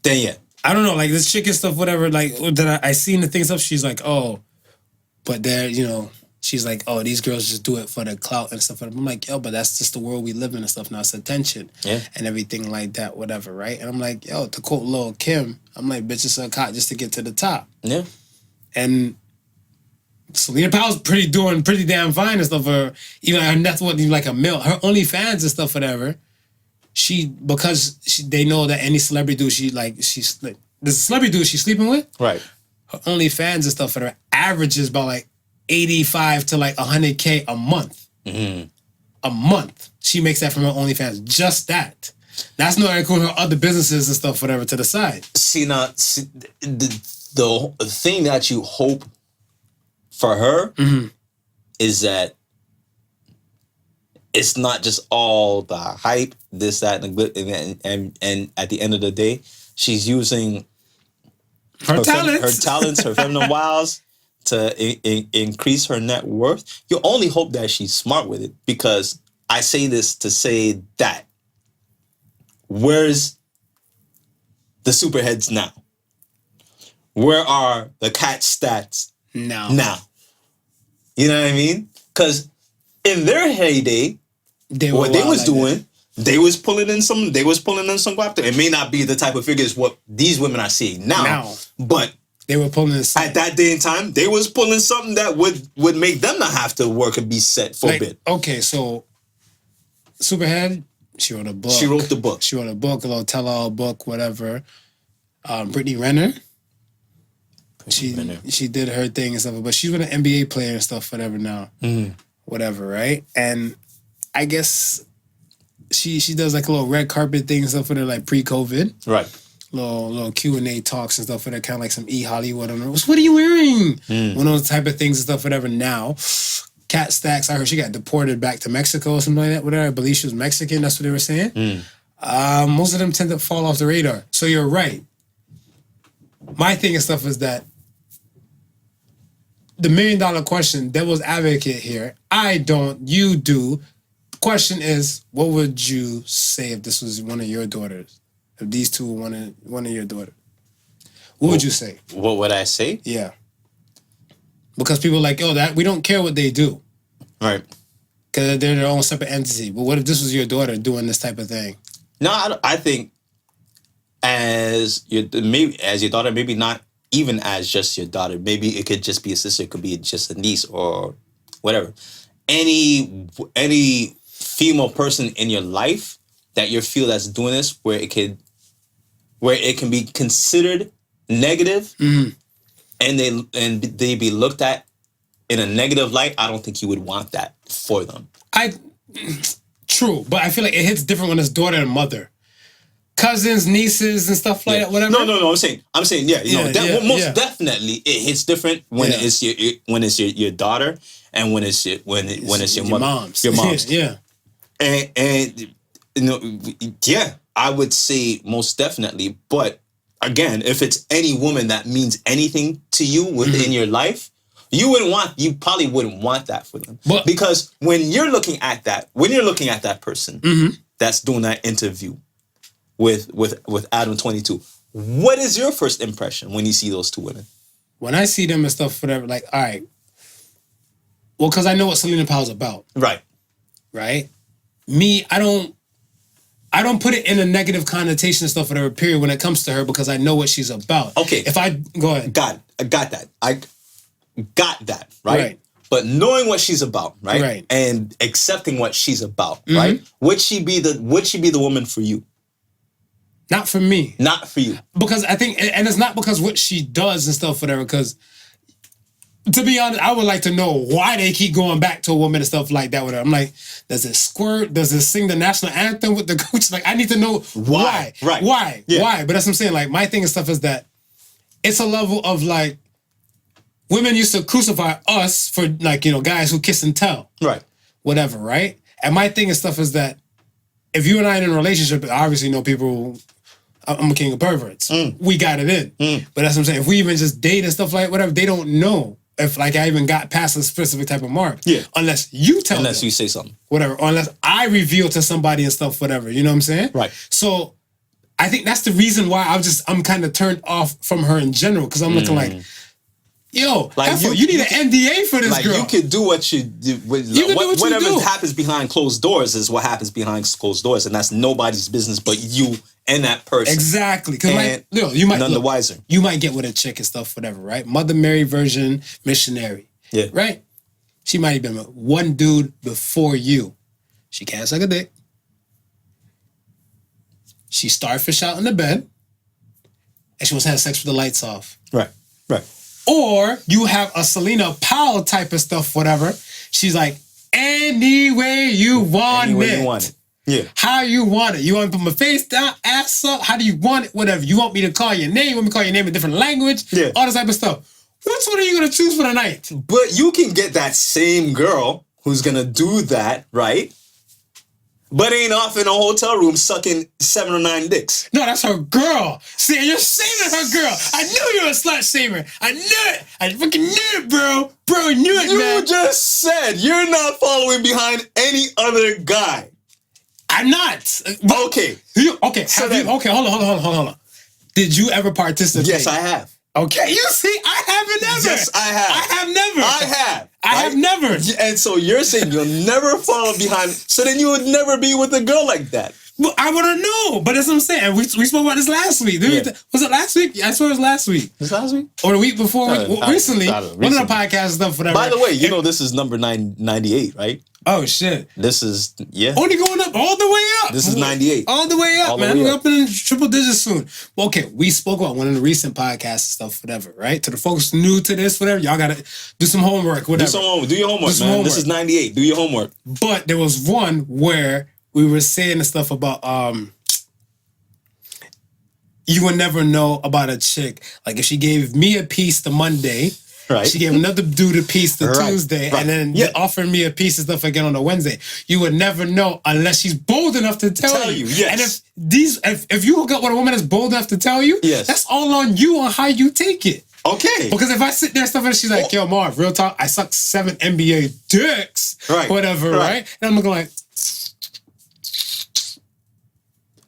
yeah. I don't know, like this chick and stuff, whatever, like that I seen the things up, she's like, oh, but they're, you know, she's like, oh, these girls just do it for the clout and stuff. I'm like, yo, but that's just the world we live in and stuff now. It's attention and everything like that, whatever, right? And I'm like, yo, to quote Lil' Kim, I'm like, bitches are caught just to get to the top. Yeah. And Celina Powell's pretty damn fine and stuff. Or even her net worth, like a mil. Her OnlyFans and stuff, whatever. They know that any celebrity dude the celebrity dude she's sleeping with, right? Her OnlyFans and stuff for her averages about like 85 to like 100K a month. Mm-hmm. A month. She makes that from her OnlyFans. Just that. That's not including her other businesses and stuff, whatever, to the side. The thing that you hope for her is that it's not just all the hype, this, that, and the good, and at the end of the day, she's using her talents, her feminine wiles to increase her net worth. You only hope that she's smart with it, because I say this to say that where's the superheads now? Where are the cat stats now? You know what I mean? Because in their heyday, they was pulling in some guap. It may not be the type of figures what these women are seeing now. But they were pulling at that day and time, they was pulling something that would make them not have to work and be set for a bit. Okay, so Superhead, she wrote a book. She wrote the book. She wrote a book, a little tell-all book, whatever. Brittany Renner. She did her thing and stuff, but she's with an NBA player and stuff, whatever now. Whatever, right? And I guess she does like a little red carpet thing and stuff for her, like pre-COVID. Right. Little Q&A talks and stuff for her, kind of like some E-Hollywood on her. What are you wearing? One of those type of things and stuff, whatever. Now, Cat Stacks, I heard she got deported back to Mexico or something like that, whatever. I believe she was Mexican, that's what they were saying. Most of them tend to fall off the radar. So you're right. My thing and stuff is that the $1 million question, devil's advocate here, I don't, you do. The question is, what would you say if this was one of your daughters? If these two were one of your daughters? What would you say? What would I say? Yeah. Because people are like, that we don't care what they do. Right. Because they're their own separate entity. But what if this was your daughter doing this type of thing? No, I think as your daughter, maybe not even as just your daughter. Maybe it could just be a sister. It could be just a niece or whatever. Any female person in your life that you feel that's doing this, where it can be considered negative, and they be looked at in a negative light. I don't think you would want that for them. True. true, but I feel like it hits different when it's daughter and mother. Cousins, nieces, and stuff like that, whatever. No. I'm saying, most definitely it hits different when it's your daughter and when it's your mother, your mom's. Yeah. And I would say most definitely. But again, if it's any woman that means anything to you within your life, you probably wouldn't want that for them. But, because when you're looking at that person that's doing that interview with Adam 22, what is your first impression when you see those two women? When I see them and stuff, whatever, like, all right. Well, because I know what Celina Powell's about. Right? Me, I don't put it in a negative connotation and stuff, whatever, period, when it comes to her, because I know what she's about. Okay. Go ahead. I got that. I got that, right? But knowing what she's about, right? And accepting what she's about, right? Would she be the woman for you? Not for me. Not for you. Because I think, and it's not because what she does and stuff, whatever, because to be honest, I would like to know why they keep going back to a woman and stuff like that with her. I'm like, does it squirt? Does it sing the national anthem with the coach? Like, I need to know why. Why? Yeah. Why? But that's what I'm saying. Like, my thing and stuff is that it's a level of like, women used to crucify us for like, guys who kiss and tell. Right. Whatever, right? And my thing and stuff is that if you and I are in a relationship, I obviously know people, I'm a king of perverts. We got it in. But that's what I'm saying. If we even just date and stuff like whatever, they don't know if like I even got past a specific type of mark. Yeah. Unless you tell them. Unless you say something. Whatever. Or unless I reveal to somebody and stuff, whatever. You know what I'm saying? Right. So I think that's the reason why I'm kind of turned off from her in general. Because I'm looking like, yo, like you need an NDA for this like girl. You could do what you do. Whatever happens behind closed doors is what happens behind closed doors. And that's nobody's business but you and that person. Exactly. Because you might none the wiser. You might get with a chick and stuff, whatever, right? Mother Mary Virgin missionary. Yeah. Right? She might have been with one dude before you. She can't suck a dick. She starfish out in the bed. And she wants to have sex with the lights off. Right. Or you have a Celina Powell type of stuff, whatever. She's like, any way you want it. Yeah. How you want it. You want to put my face down, ass up? How do you want it? Whatever. You want me to call your name? You want me to call your name in a different language? Yeah. All this type of stuff. Which one are you going to choose for the night? But you can get that same girl who's going to do that, right? But ain't off in a hotel room sucking 7 or 9 dicks. No, that's her girl. See, you're shaming her girl. I knew you were a slut shamer. I knew it. I fucking knew it, bro. Bro, I knew it, man. You just said you're not following behind any other guy. I'm not. Okay. Okay, hold on. Did you ever participate? Yes, I have. Okay, you see, I haven't never. Yes, I have. I have never. I have never. And so you're saying you'll never follow behind, so then you would never be with a girl like that. Well, I wouldn't know, but that's what I'm saying. We spoke about this last week. Was it last week? I swear it was last week. Was it last week? Or the week before? Recently. One of the podcasts and stuff, whatever. By the way, this is number 998, right? Oh, shit. This is, only going up, all the way up. This is 98. All the way up, man. We're up in triple digits soon. Well, okay, we spoke about one of the recent podcasts and stuff, whatever, right? To the folks new to this, whatever, y'all got to do some homework, whatever. Do your homework, man. This is 98. Do your homework. But there was one where we were saying the stuff about, you would never know about a chick. Like if she gave me a piece the Monday, right. She gave another dude a piece the Tuesday, and then offered me a piece of stuff again on the Wednesday. You would never know unless she's bold enough to tell you. Yes. And if you hook up with a woman that's bold enough to tell you, that's all on you on how you take it. Okay. Because if I sit there and stuff and she's like, yo, Marv, real talk, I sucked 7 NBA dicks, whatever, right? And I'm looking like,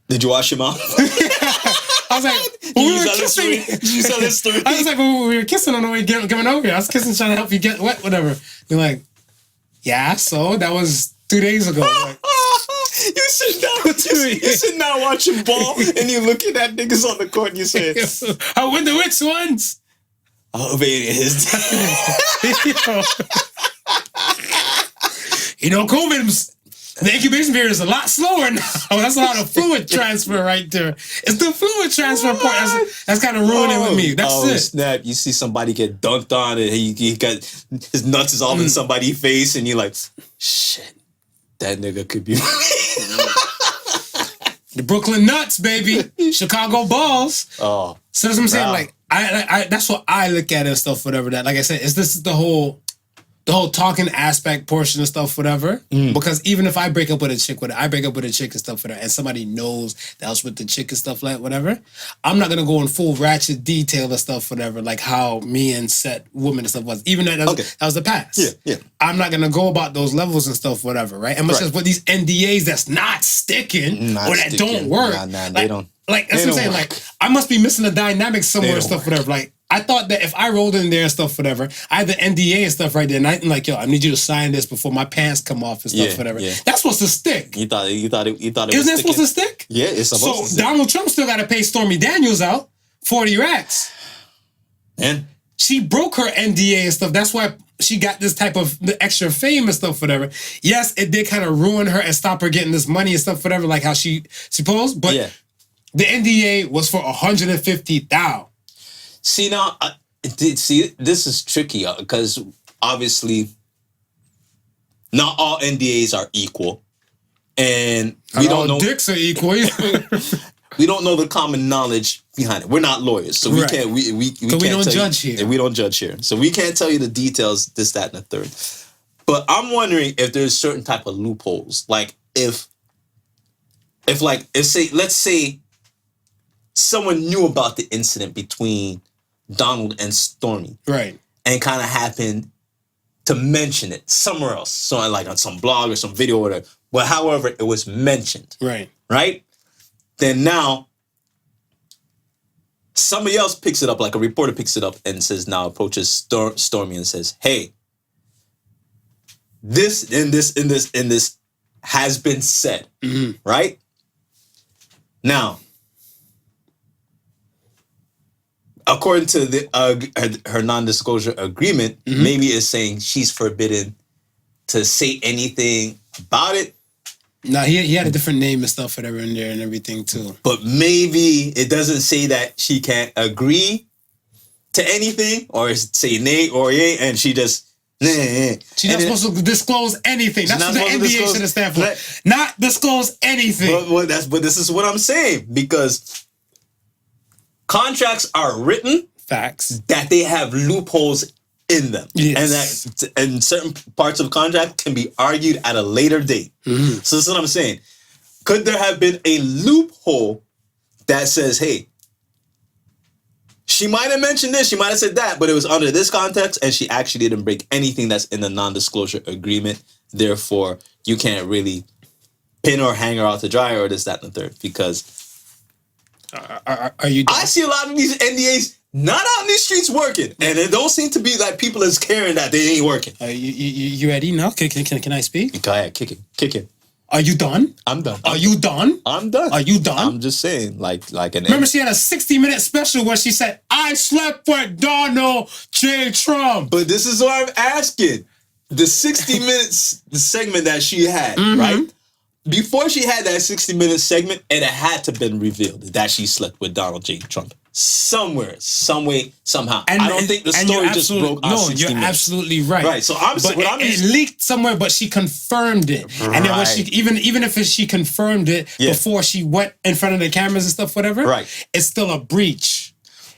did you wash your mouth? I was like, when we were kissing. I was like, when we were kissing on the way coming over here, I was kissing trying to help you get wet, whatever. You're like, yeah, so that was 2 days ago. Like, you sit down watching ball and you looking at niggas on the court and you say, I wonder which ones. Oh, baby, his COVID's. The incubation period is a lot slower now. That's a lot of fluid transfer right there. It's the fluid transfer part that's kind of ruining with me. That's it. Snap. You see somebody get dunked on and he got his nuts is all in somebody's face and you're like, shit. that nigga could be. The Brooklyn Nuts, baby. Chicago Bulls. Oh. So that's what I'm saying. Wow. Like, I that's what I look at and stuff, whatever. That, like I said, this is the whole talking aspect portion of stuff, whatever. Because even if I break up with a chick, I break up with a chick and stuff, whatever, and somebody knows that I was with the chick and stuff, like whatever, I'm not gonna go in full ratchet detail and stuff, whatever, like how me and said woman and stuff was. Even that was the past. Yeah. I'm not gonna go about those levels and stuff, whatever, right? And much as with these NDAs that's not sticking or that don't work. Nah, like, they don't. Like that's they what I'm saying. don't work. Like I must be missing a dynamic somewhere They and don't stuff, work. whatever. Like I thought that if I rolled in there and stuff, whatever, I had the NDA and stuff right there, and I'm like, yo, I need you to sign this before my pants come off and stuff, whatever. Yeah. That's supposed to stick. You thought it Isn't was that supposed to stick? Yeah, it's supposed to So stick. Donald Trump still got to pay Stormy Daniels out 40 racks. And She broke her NDA and stuff. That's why she got this type of the extra fame and stuff, whatever. Yes, it did kind of ruin her and stop her getting this money and stuff, whatever, like how she supposed. But the NDA was for $150,000. see now, this is tricky because obviously not all NDAs are equal, and we don't know dicks are equal. we don't know the common knowledge behind it. We're not lawyers, so we Right. can't So we don't judge here. We don't judge here, so we can't tell you the details, this, that, and the third. But I'm wondering if there's certain type of loopholes, like if let's say someone knew about the incident between Donald and Stormy, Right. and kind of happened to mention it somewhere else, so like on some blog or some video or whatever. But however, it was mentioned, Right. right? Then now somebody else picks it up, like a reporter picks it up and says, now approaches Stormy and says, hey, this has been said, right? Now, according to her non-disclosure agreement, maybe it's saying she's forbidden to say anything about it. No, he had a different name and stuff, whatever, in there and everything too. But maybe it doesn't say that she can't agree to anything or say nay or yay, and she just She's not supposed to disclose anything. That's what the NDA should have stand for. Not disclose anything. But this is what I'm saying, because contracts are written Facts. that they have loopholes in them, Yes. and certain parts of contract can be argued at a later date. So that's what I'm saying. Could there have been a loophole that says, hey, she might have mentioned this, she might have said that, but it was under this context, and she actually didn't break anything that's in the non-disclosure agreement. Therefore, you can't really pin or hang her out to dry or this, that, and the third. Because are you? I see a lot of these NDAs not out in these streets working, and it don't seem to be like people is caring that they ain't working. You ready now? Can I speak? Go ahead, kick it. Are you done? I'm done. Are you done? I'm done. Are you done? I'm just saying, like an. Remember, she had a 60-minute special where she said, "I slept with Donald J. Trump." But this is what I'm asking. The 60 minutes segment that she had, right? Before she had that 60-minute segment, it had to been revealed that she slept with Donald J. Trump. Somewhere, some way, somehow. I don't think the story just broke on 60 you're minutes. absolutely right. Right, so it leaked somewhere, but she confirmed it. Right. And then when she even if she confirmed it before she went in front of the cameras and stuff, whatever, it's still a breach.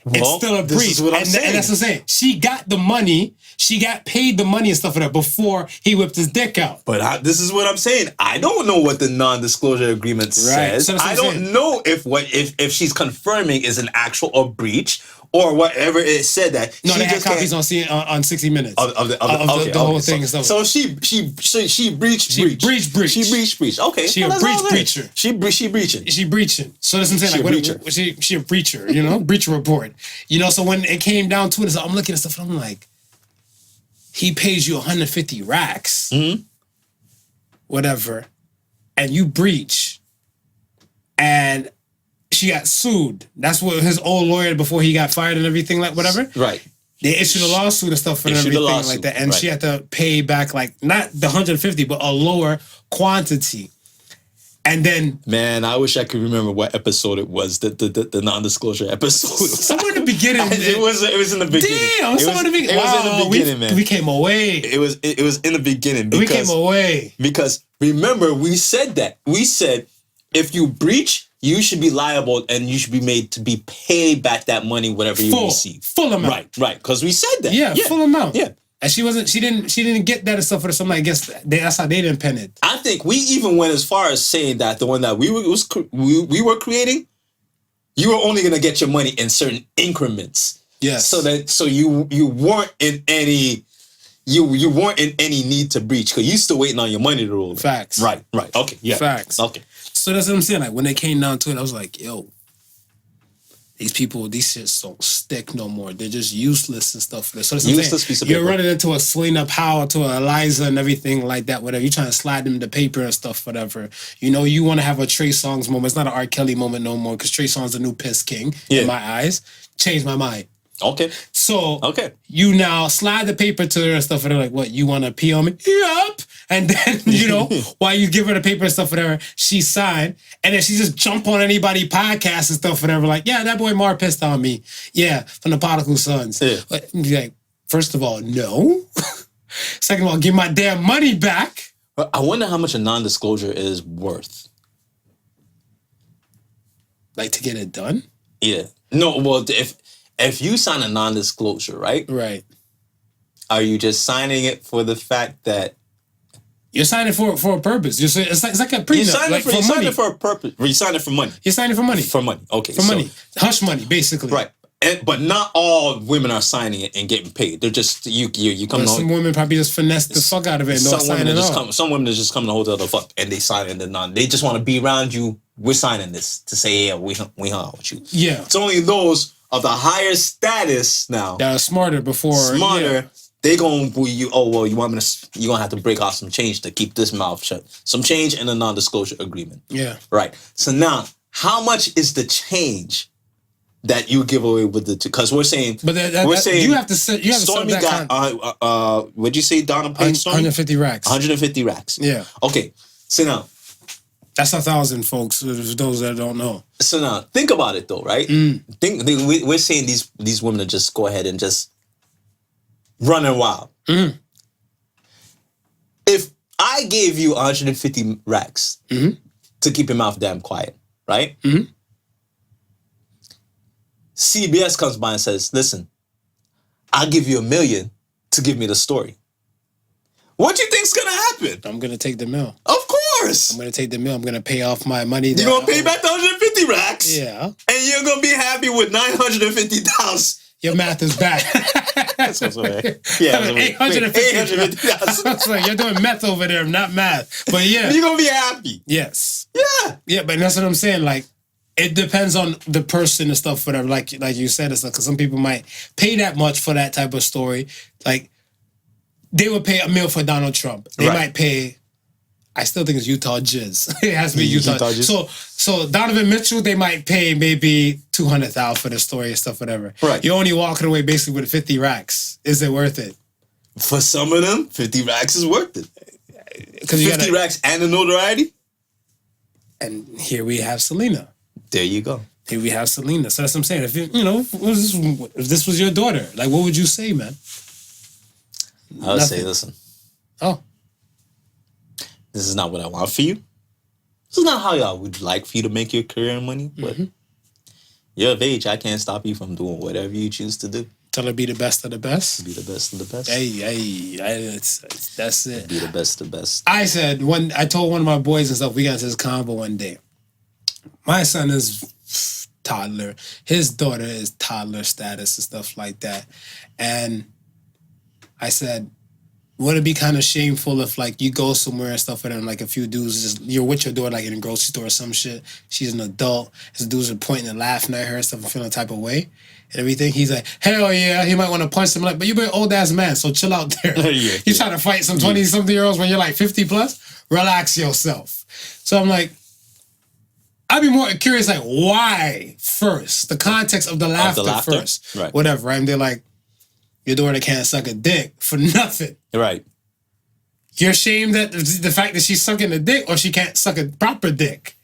It's still a breach. This is what I'm saying. And that's what I'm saying. She got the money. She got paid the money and stuff for that before he whipped his dick out. But this is what I'm saying. I don't know what the non-disclosure agreement says. So I don't know if she's confirming is an actual breach or whatever it said that. No, she they had just copies on 60 Minutes of the whole thing and stuff. So she breached. She breached. Okay, she a breacher. She breaching. She breaching. So that's what I'm saying. She a breacher. You know, breacher report. You know, so when it came down to it, so I'm looking at stuff and I'm like, he pays you 150 racks, whatever, and you breach, and she got sued. That's what his old lawyer before he got fired and everything, like whatever. Right. They issued a lawsuit and stuff and everything like that, and she had to pay back like not the 150, but a lower quantity. And then, man, I wish I could remember what episode it was. The non-disclosure episode. Somewhere in the beginning. It was in the beginning. Damn, somewhere in the beginning. It was in the beginning, man. We came away. It was in the beginning. Because, we came away because remember, we said that. We said, if you breach, you should be liable and you should be made to be paid back that money, whatever you receive. Full amount. Right. Because we said that. Yeah, full amount. Yeah. And she didn't get that and stuff for something. I guess that's how they didn't pen it. I think we even went as far as saying that the one that we were creating, you were only gonna get your money in certain increments. Yes. So you weren't in any you weren't in any need to breach because you still waiting on your money to roll in. Facts. Right. Okay. Yeah. Facts. Okay. So that's what I'm saying. Like when they came down to it, I was like, yo, these shits don't stick no more. They're just useless and stuff. So that's what I'm saying. You're running into a Celina Powell, to a Eliza and everything like that, whatever. You're trying to slide them the paper and stuff, whatever. You know, you want to have a Trey Songz moment. It's not an R. Kelly moment no more because Trey Songz the new piss king in my eyes. Changed my mind. Okay. So you now slide the paper to her and stuff, and they're like, what, you want to pee on me? Yup. And then, you know, while you give her the paper and stuff, whatever, she signed. And then she just jump on anybody podcast and stuff, whatever, like, yeah, that boy Mar pissed on me. Yeah, from the Podical Sons. Yeah. But, like, first of all, no. Second of all, give my damn money back. I wonder how much a non-disclosure is worth. Like, to get it done? Yeah. No, well, if you sign a non-disclosure, right? Right. Are you just signing it for the fact that you're signing for a purpose? It's like a prenup. You're signing for a purpose. You're signing for money. You're signing for money. For money. Okay. For money. Hush money, basically. Right. But not all women are signing it and getting paid. They're just you come. Well, some women probably just finesse the fuck out of it. Some women are just coming to hold the fuck and they sign it. They just want to be around you. We're signing this to say, yeah, we hung out with you. Yeah. It's only those of the higher status now that are smarter before. Yeah. They gonna you want me to, you gonna have to break off some change to keep this mouth shut. Some change in a non-disclosure agreement. Yeah. Right. So now, how much is the change that you give away with the? Because we're saying, we're saying you have to Stormy got what'd you say? Donna paid Stormy 150 racks. 150 racks. Yeah. Okay. So now, that's 1,000, folks. For those that don't know. So now, think about it though, right? We're saying these women to just go ahead and just running wild. If I gave you 150 racks to keep your mouth damn quiet, right? CBS comes by and says, listen, I'll give you $1 million to give me the story. What do you think's gonna happen? I'm gonna take the mill. Of course. I'm gonna take the mill. I'm gonna pay off my money. You're gonna pay back the 150 racks? Yeah. And you're gonna be happy with $950. Your math is bad. That's what's right. Yeah, $850. You're doing meth over there, not math. But yeah. You're gonna be happy. Yes. Yeah. Yeah, but that's what I'm saying. Like, it depends on the person and stuff, whatever. Like you said, it's like, because some people might pay that much for that type of story. Like, they would pay $1 million for Donald Trump. They might pay, I still think it's Utah Jizz. It has to be Utah Jizz. So Donovan Mitchell, they might pay maybe $200,000 for the story and stuff, whatever. Right. You're only walking away basically with 50 racks. Is it worth it? For some of them, 50 racks is worth it. 50 racks and the notoriety. And here we have Celina. There you go. Here we have Celina. So that's what I'm saying. If if this was your daughter, like, what would you say, man? I would say, listen. Oh. This is not what I want for you. This is not how I would like for you to make your career and money, but you're of age. I can't stop you from doing whatever you choose to do. Tell her be the best of the best. Be the best of the best. That's it. Be the best of the best. I told one of my boys and stuff, we got into this convo one day. My son is toddler. His daughter is toddler status and stuff like that. And I said, would it be kind of shameful if, like, you go somewhere and stuff and like a few dudes you're with your daughter, like in a grocery store or some shit. She's an adult. His dudes are pointing and laughing at her and stuff and feeling a type of way and everything. He's like, hell yeah. He might want to punch him. Like, but you're an old ass man, so chill out there. He's trying to fight some 20-something-year-olds when you're like 50 plus. Relax yourself. So I'm like, I'd be more curious, like, why first? The context of the laughter first. Right. Whatever, right? And they're like, your daughter can't suck a dick for nothing. Right. You're ashamed that the fact that she's sucking a dick or she can't suck a proper dick?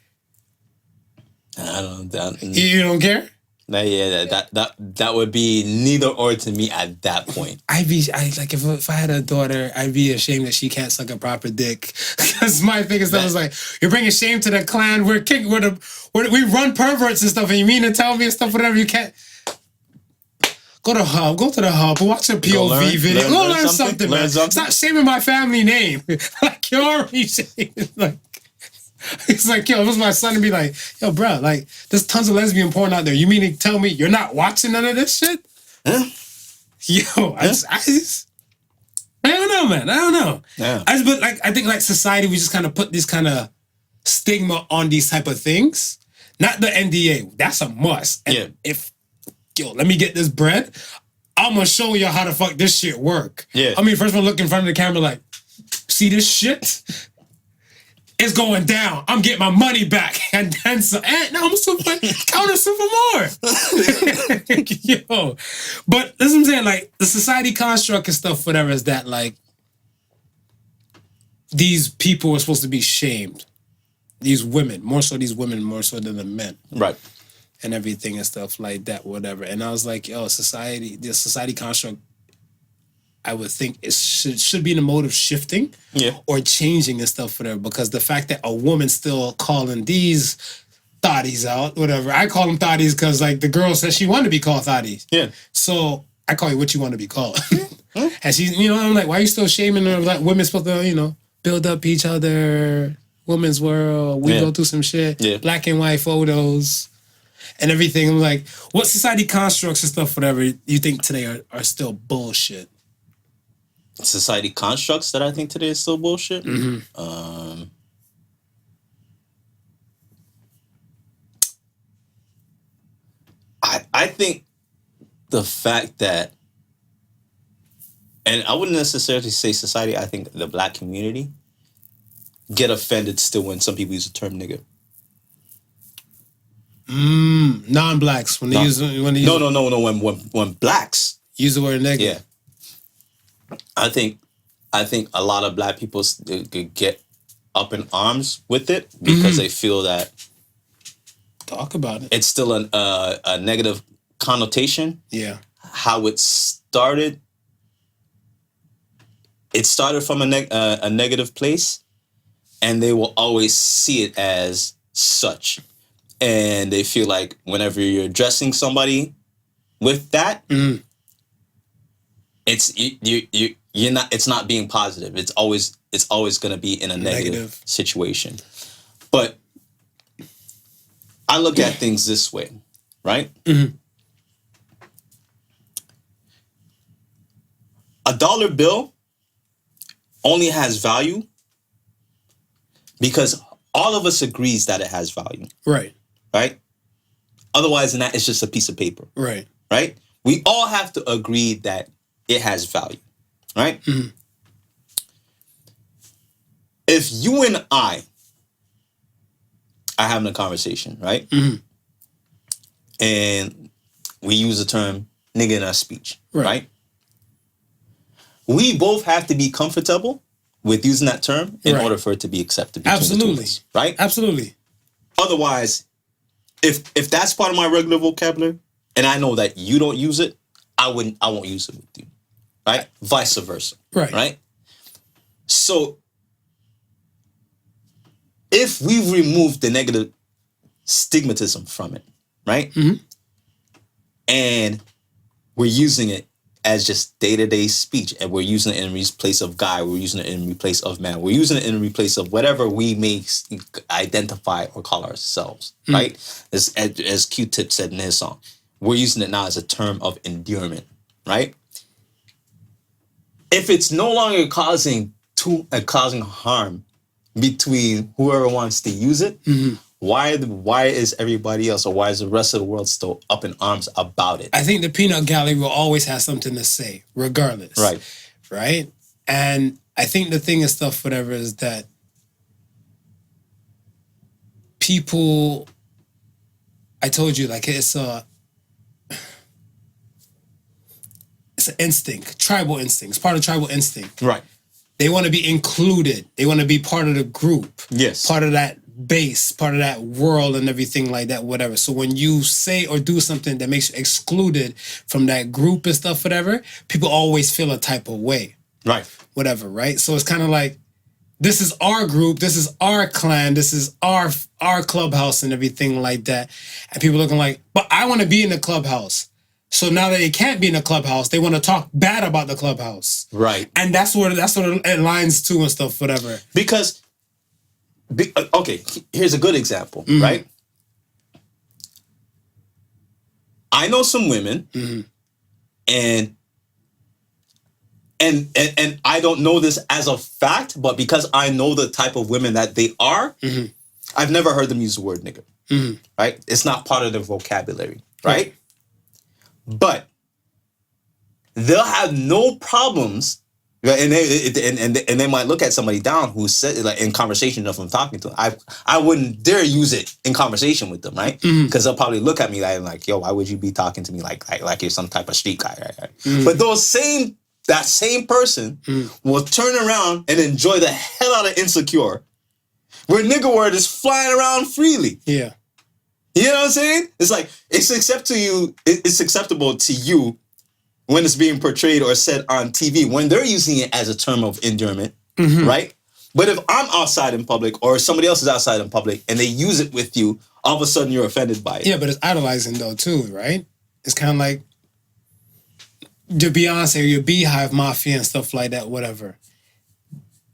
I don't. You don't care? That would be neither or to me at that point. If I had a daughter, I'd be ashamed that she can't suck a proper dick. Because my thing is that was like, you're bringing shame to the clan. We run perverts and stuff, and you mean to tell me and stuff, whatever, you can't. Go to the hub, watch a POV video. Go learn something, man. Stop shaming my family name. Like, you're already shaming. Like, it's like, yo, if it was my son to be like, yo, bro, like, there's tons of lesbian porn out there. You mean to tell me you're not watching none of this shit? Huh? Yo, I don't know, man. I don't know. Yeah. I think society, we just kind of put this kind of stigma on these type of things. Not the NDA. That's a must. And let me get this bread. I'm gonna show you how the fuck this shit work. Yeah. I mean, first one look in front of the camera like, see this shit? It's going down. I'm getting my money back. And then now I'm super counter super more. Yo. But that's what I'm saying, like, the society construct and stuff, whatever, is that, like, these people are supposed to be shamed. These women, more so than the men. Right. And everything and stuff like that, whatever. And I was like, yo, the society construct, I would think it should be in the mode of shifting or changing and stuff, whatever. Because the fact that a woman's still calling these thotties out, whatever. I call them thotties because, like, the girl says she wanted to be called thotties. Yeah. So I call you what you want to be called. And she's, I'm like, why are you still shaming her? Like, women's supposed to, build up each other, women's world. We go through some shit. Black and white photos. And everything. I'm like, what society constructs and stuff, whatever, you think today are still bullshit? Society constructs that I think today is still bullshit? Mm-hmm. I think the fact that, and I wouldn't necessarily say society, I think the black community get offended still when some people use the term nigga. Non-blacks when they use when blacks use the word nigga. Yeah. I think a lot of black people get up in arms with it because they feel that talk about it. It's still a negative connotation. Yeah. How it started. It started from a negative place, and they will always see it as such. And they feel like whenever you're addressing somebody with that, it's not being positive. It's always going to be in a negative situation. But I look at things this way, right? Mm-hmm. A dollar bill only has value because all of us agrees that it has value. Right. Right? Otherwise than that, it's just a piece of paper. Right. Right? We all have to agree that it has value. Right? Mm-hmm. If you and I are having a conversation, right? Mm-hmm. And we use the term nigga in our speech, right? We both have to be comfortable with using that term in order for it to be accepted between the two of us, right? Absolutely. Otherwise, if that's part of my regular vocabulary and I know that you don't use it, I won't use it with you. Right? Vice versa. Right? So if we remove the negative stigmatism from it, right? Mm-hmm. And we're using it as just day-to-day speech, and we're using it in place of guy, we're using it in place of man, we're using it in place of whatever we may identify or call ourselves, right? As Q-Tip said in his song, we're using it now as a term of endearment, right? If it's no longer causing harm between whoever wants to use it, why is everybody else, or why is the rest of the world still up in arms about it? I think the peanut gallery will always have something to say, regardless. Right? And I think the thing and stuff, whatever, is that people, I told you, like, it's an instinct, tribal instinct. It's part of tribal instinct. Right. They want to be included. They want to be part of the group. Yes. Part of that base, part of that world and everything like that, whatever. So when you say or do something that makes you excluded from that group and stuff, whatever, people always feel a type of way. Right. Whatever, right? So it's kind of like, this is our group, this is our clan, this is our clubhouse and everything like that. And people looking like, but I want to be in the clubhouse. So now that they can't be in the clubhouse, they want to talk bad about the clubhouse. Right. And that's what it lines to and stuff, whatever. Because, okay, here's a good example, right? I know some women, and I don't know this as a fact, but because I know the type of women that they are, I've never heard them use the word nigger, right? It's not part of their vocabulary, right? But they'll have no problems, and they might look at somebody down who said, like, in conversation if I'm talking to them. I wouldn't dare use it in conversation with them, right? Because they'll probably look at me like, yo, why would you be talking to me like you're some type of street guy, right? But that same person will turn around and enjoy the hell out of Insecure, where nigga word is flying around freely. Yeah. You know what I'm saying? It's like, it's acceptable to you when it's being portrayed or said on TV, when they're using it as a term of endearment, right? But if I'm outside in public or somebody else is outside in public and they use it with you, all of a sudden you're offended by it. Yeah, but it's idolizing though too, right? It's kind of like your Beyonce or your Beehive Mafia and stuff like that, whatever.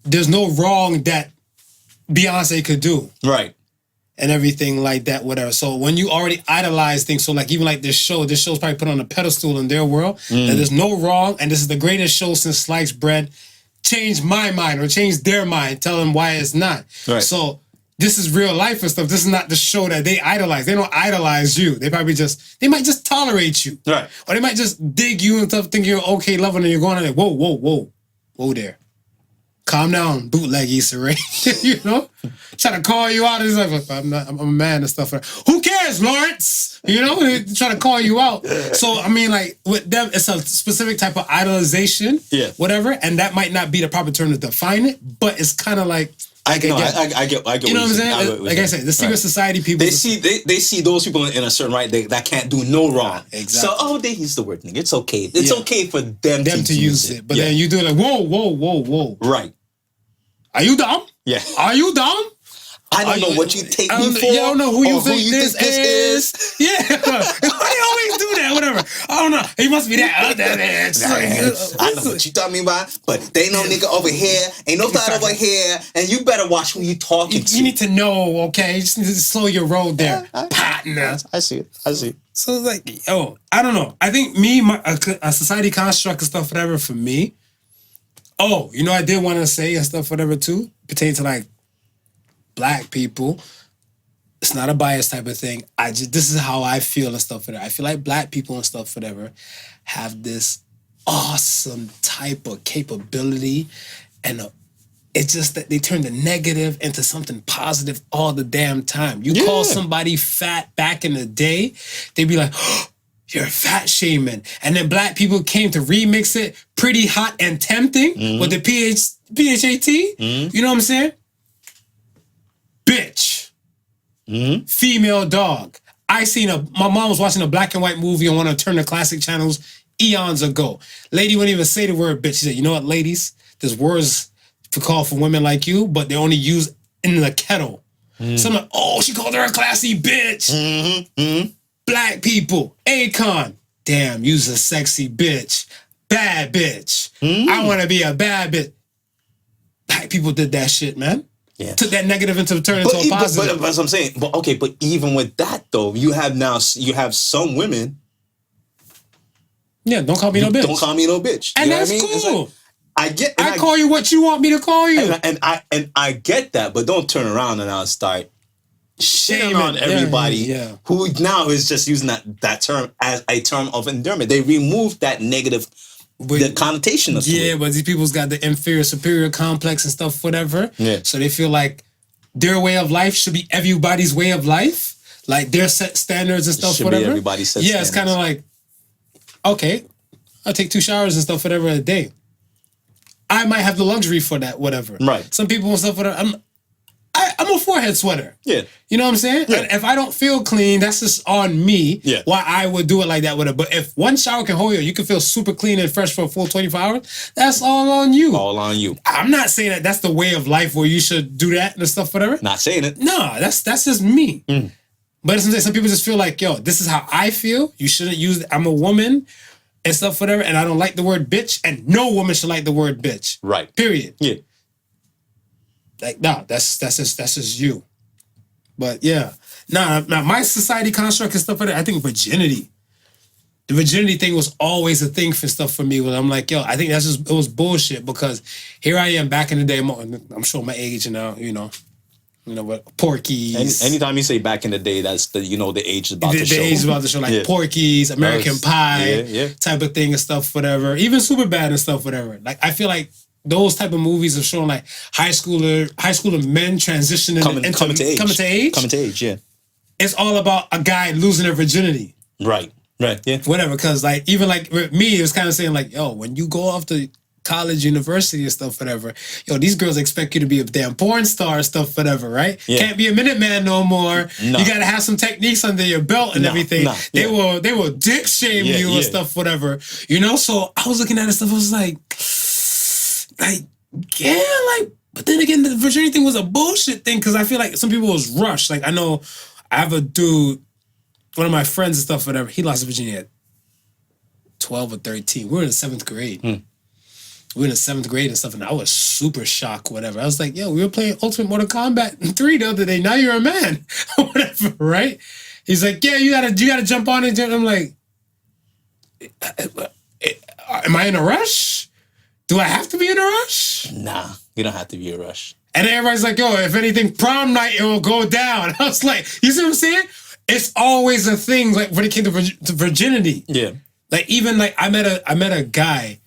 There's no wrong that Beyonce could do. Right. And everything like that, whatever. So when you already idolize things, so like even like this show's probably put on a pedestal in their world, that there's no wrong, and this is the greatest show since sliced bread, change my mind or change their mind, tell them why it's not. Right. So this is real life and stuff. This is not the show that they idolize. They don't idolize you. They might just tolerate you. Right. Or they might just dig you and stuff, think you're okay, loving, and you're going on like, whoa there. Calm down, bootleg Issa Rae. You know? Trying to call you out. It's like, I'm a man and stuff. Who cares, Lawrence? You know? Trying to call you out. So, I mean, like, with them, it's a specific type of idolization, whatever, and that might not be the proper term to define it, but it's kind of like, I get. You know what I'm saying? Like I said, the secret society people. They see those people in a certain right that can't do no wrong. Exactly. So they use the word nigga. It's okay. It's okay for them to use it. But then you do it like whoa. Right. Are you dumb? Yeah. Are you dumb? I don't know what you take me for. You don't know who you think this is. Yeah. Why do you always do that? Whatever. I don't know. He must be that. I know what you talking about, but they ain't no nigga over here. Ain't no thought over here. And you better watch who you talking to. You need to know, okay? You just need to slow your roll there, partner. I see it. So it's like, I don't know. I think a society construct and stuff, whatever, for me. I did want to say and stuff, whatever, too, pertaining to, like, Black people. It's not a bias type of thing. This is how I feel and stuff, whatever. I feel like Black people and stuff, whatever, have this awesome type of capability, and it's just that they turn the negative into something positive all the damn time. You call somebody fat back in the day, they'd be like, you're fat shaming. And then Black people came to remix it pretty hot and tempting with the PHAT. You know what I'm saying? Bitch. Female dog. My mom was watching a black and white movie on one of Turner Classic channels eons ago. Lady wouldn't even say the word bitch. She said, you know what, ladies? There's words to call for women like you, but they're only used in the kettle. So I'm like, she called her a classy bitch. Black people, Akon, damn, you's a sexy bitch. Bad bitch. I want to be a bad bitch. Black people did that shit, man. Yeah. Took that negative into turn into a positive. But that's what I'm saying. But even with that though, you have some women. Yeah, don't call me no bitch. Don't call me no bitch. And that's cool. Like, I call you what you want me to call you. And I get that, but don't turn around and I'll start shitting on everybody who now is just using that term as a term of endearment. They removed that negative the connotation of it. But these people's got the inferior superior complex and stuff, whatever. Yeah. So they feel like their way of life should be everybody's way of life. Like their set standards and stuff, should whatever. Be everybody's set standards. It's kind of like, okay, I'll take 2 showers and stuff, whatever, a day. I might have the luxury for that, whatever. Right. Some people and stuff, whatever. I'm I'm a forehead sweater. Yeah. You know what I'm saying? Yeah. And if I don't feel clean, that's just on me. Yeah. Why I would do it like that with it. But if one shower can hold you can feel super clean and fresh for a full 24 hours, that's all on you. All on you. I'm not saying that that's the way of life where you should do that and stuff, whatever. Not saying it. No, that's just me. But some people just feel like, yo, this is how I feel. You shouldn't use I'm a woman and stuff, whatever, and I don't like the word bitch, and no woman should like the word bitch. Right. Period. Yeah. Like, nah, that's just you. But yeah. Nah, my society construct and stuff like that, I think virginity. The virginity thing was always a thing for stuff for me where I'm like, yo, I think it was bullshit because here I am back in the day, I'm showing my age now, you know what, Porky's. Anytime you say back in the day, that's the age is about to show. The age is about to show, like Porky's, American Pie, type of thing and stuff, whatever. Even Superbad and stuff, whatever. Like, I feel like those type of movies are showing like high schooler men transitioning coming to age. Yeah. It's all about a guy losing their virginity. Right. Yeah. Whatever, because like even like with me, it was kind of saying like, yo, when you go off to college, university and stuff, whatever, yo, these girls expect you to be a damn porn star and stuff, whatever, right? Yeah. Can't be a minute man no more. No. You gotta have some techniques under your belt and everything. They will dick shame you and stuff, whatever. You know, so I was looking at this stuff, I was like, but then again, the virginity thing was a bullshit thing because I feel like some people was rushed. Like, I know I have a dude, one of my friends and stuff, whatever, he lost his virginity at 12 or 13. We were in the 7th grade. We were in the 7th grade and stuff, and I was super shocked, whatever. I was like, yo, we were playing Ultimate Mortal Kombat 3 the other day. Now you're a man. Whatever, right? He's like, yeah, you gotta jump on it. I'm like, am I in a rush? Do I have to be in a rush? Nah, you don't have to be in a rush. And everybody's like, yo, if anything, prom night, it will go down. I was like, you see what I'm saying? It's always a thing, like, when it came to virginity. Yeah. Like, even, like, I met a guy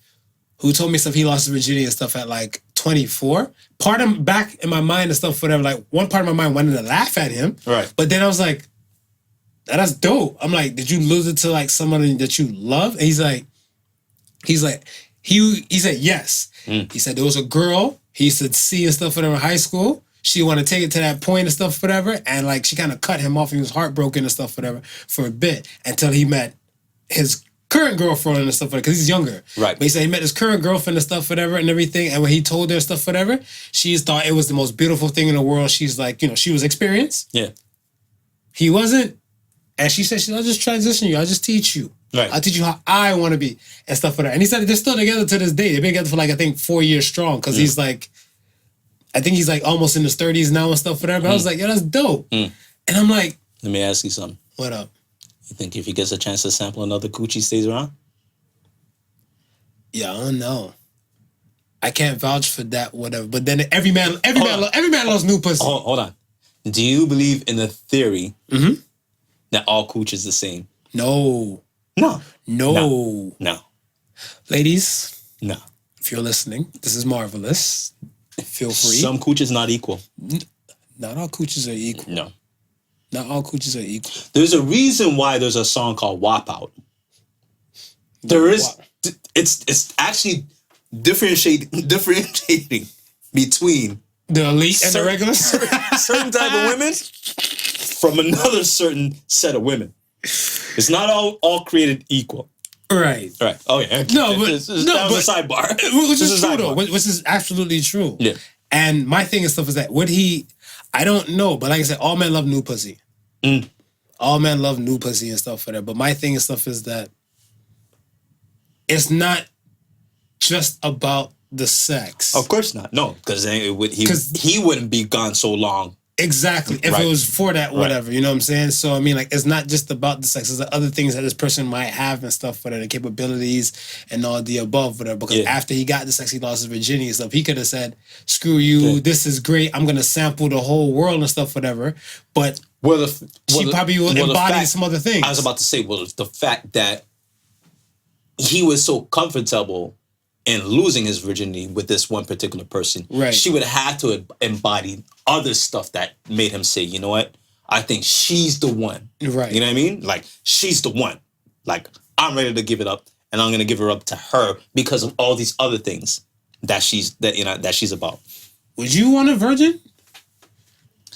who told me stuff, he lost his virginity and stuff at, like, 24. Part of back in my mind and stuff, whatever, like, one part of my mind wanted to laugh at him. Right. But then I was like, that's dope. I'm like, did you lose it to, like, somebody that you love? And he said yes. He said there was a girl he used to see and stuff whatever in high school. She wanted to take it to that point and stuff whatever, and like she kind of cut him off. He was heartbroken and stuff whatever for a bit until he met his current girlfriend and stuff whatever because he's younger. Right. But he said he met his current girlfriend and stuff whatever and everything, and when he told her stuff whatever, she thought it was the most beautiful thing in the world. She's like, she was experienced. Yeah. He wasn't, and she said, I'll just transition you. I'll just teach you. Right. I'll teach you how I want to be and stuff like that. And he said they're still together to this day. They've been together for like, I think 4 years strong because he's like, I think he's like almost in his 30s now and stuff whatever. I was like, yo, that's dope. And I'm like, let me ask you something. What up? You think if he gets a chance to sample another coochie, stays around? Yeah, I don't know. I can't vouch for that, whatever. But then every man loves new pussy. Hold on. Do you believe in the theory that all cooch is the same? No. Ladies. No. If you're listening, this is marvelous. Feel free. Some cooch is not equal. Not all cooches are equal. No. Not all cooches are equal. There's a reason why there's a song called WAP Out. There is, it's actually differentiating between the elite and the regular. Certain type of women from another certain set of women. It's not all created equal. Right. Oh yeah. That was a sidebar. Which is true though. Which is absolutely true. Yeah. And my thing and stuff is that I don't know, but like I said, all men love new pussy. All men love new pussy and stuff for that. But my thing and stuff is that it's not just about the sex. Of course not. No, because he wouldn't be gone so long. Exactly. If it was for that, whatever. You know what I'm saying? So, I mean, like, it's not just about the sex. There's other things that this person might have and stuff, whatever, the capabilities and all the above, whatever. Because after he got the sex, he lost his virginity and stuff. He could have said, screw you, this is great. I'm going to sample the whole world and stuff, whatever. But she probably would embody some other things. I was about to say, the fact that he was so comfortable in losing his virginity with this one particular person, she would have to embody other stuff that made him say, you know what? I think she's the one. Right. You know what I mean? Like, she's the one. Like, I'm ready to give it up, and I'm going to give her up to her because of all these other things that she's about. Would you want a virgin?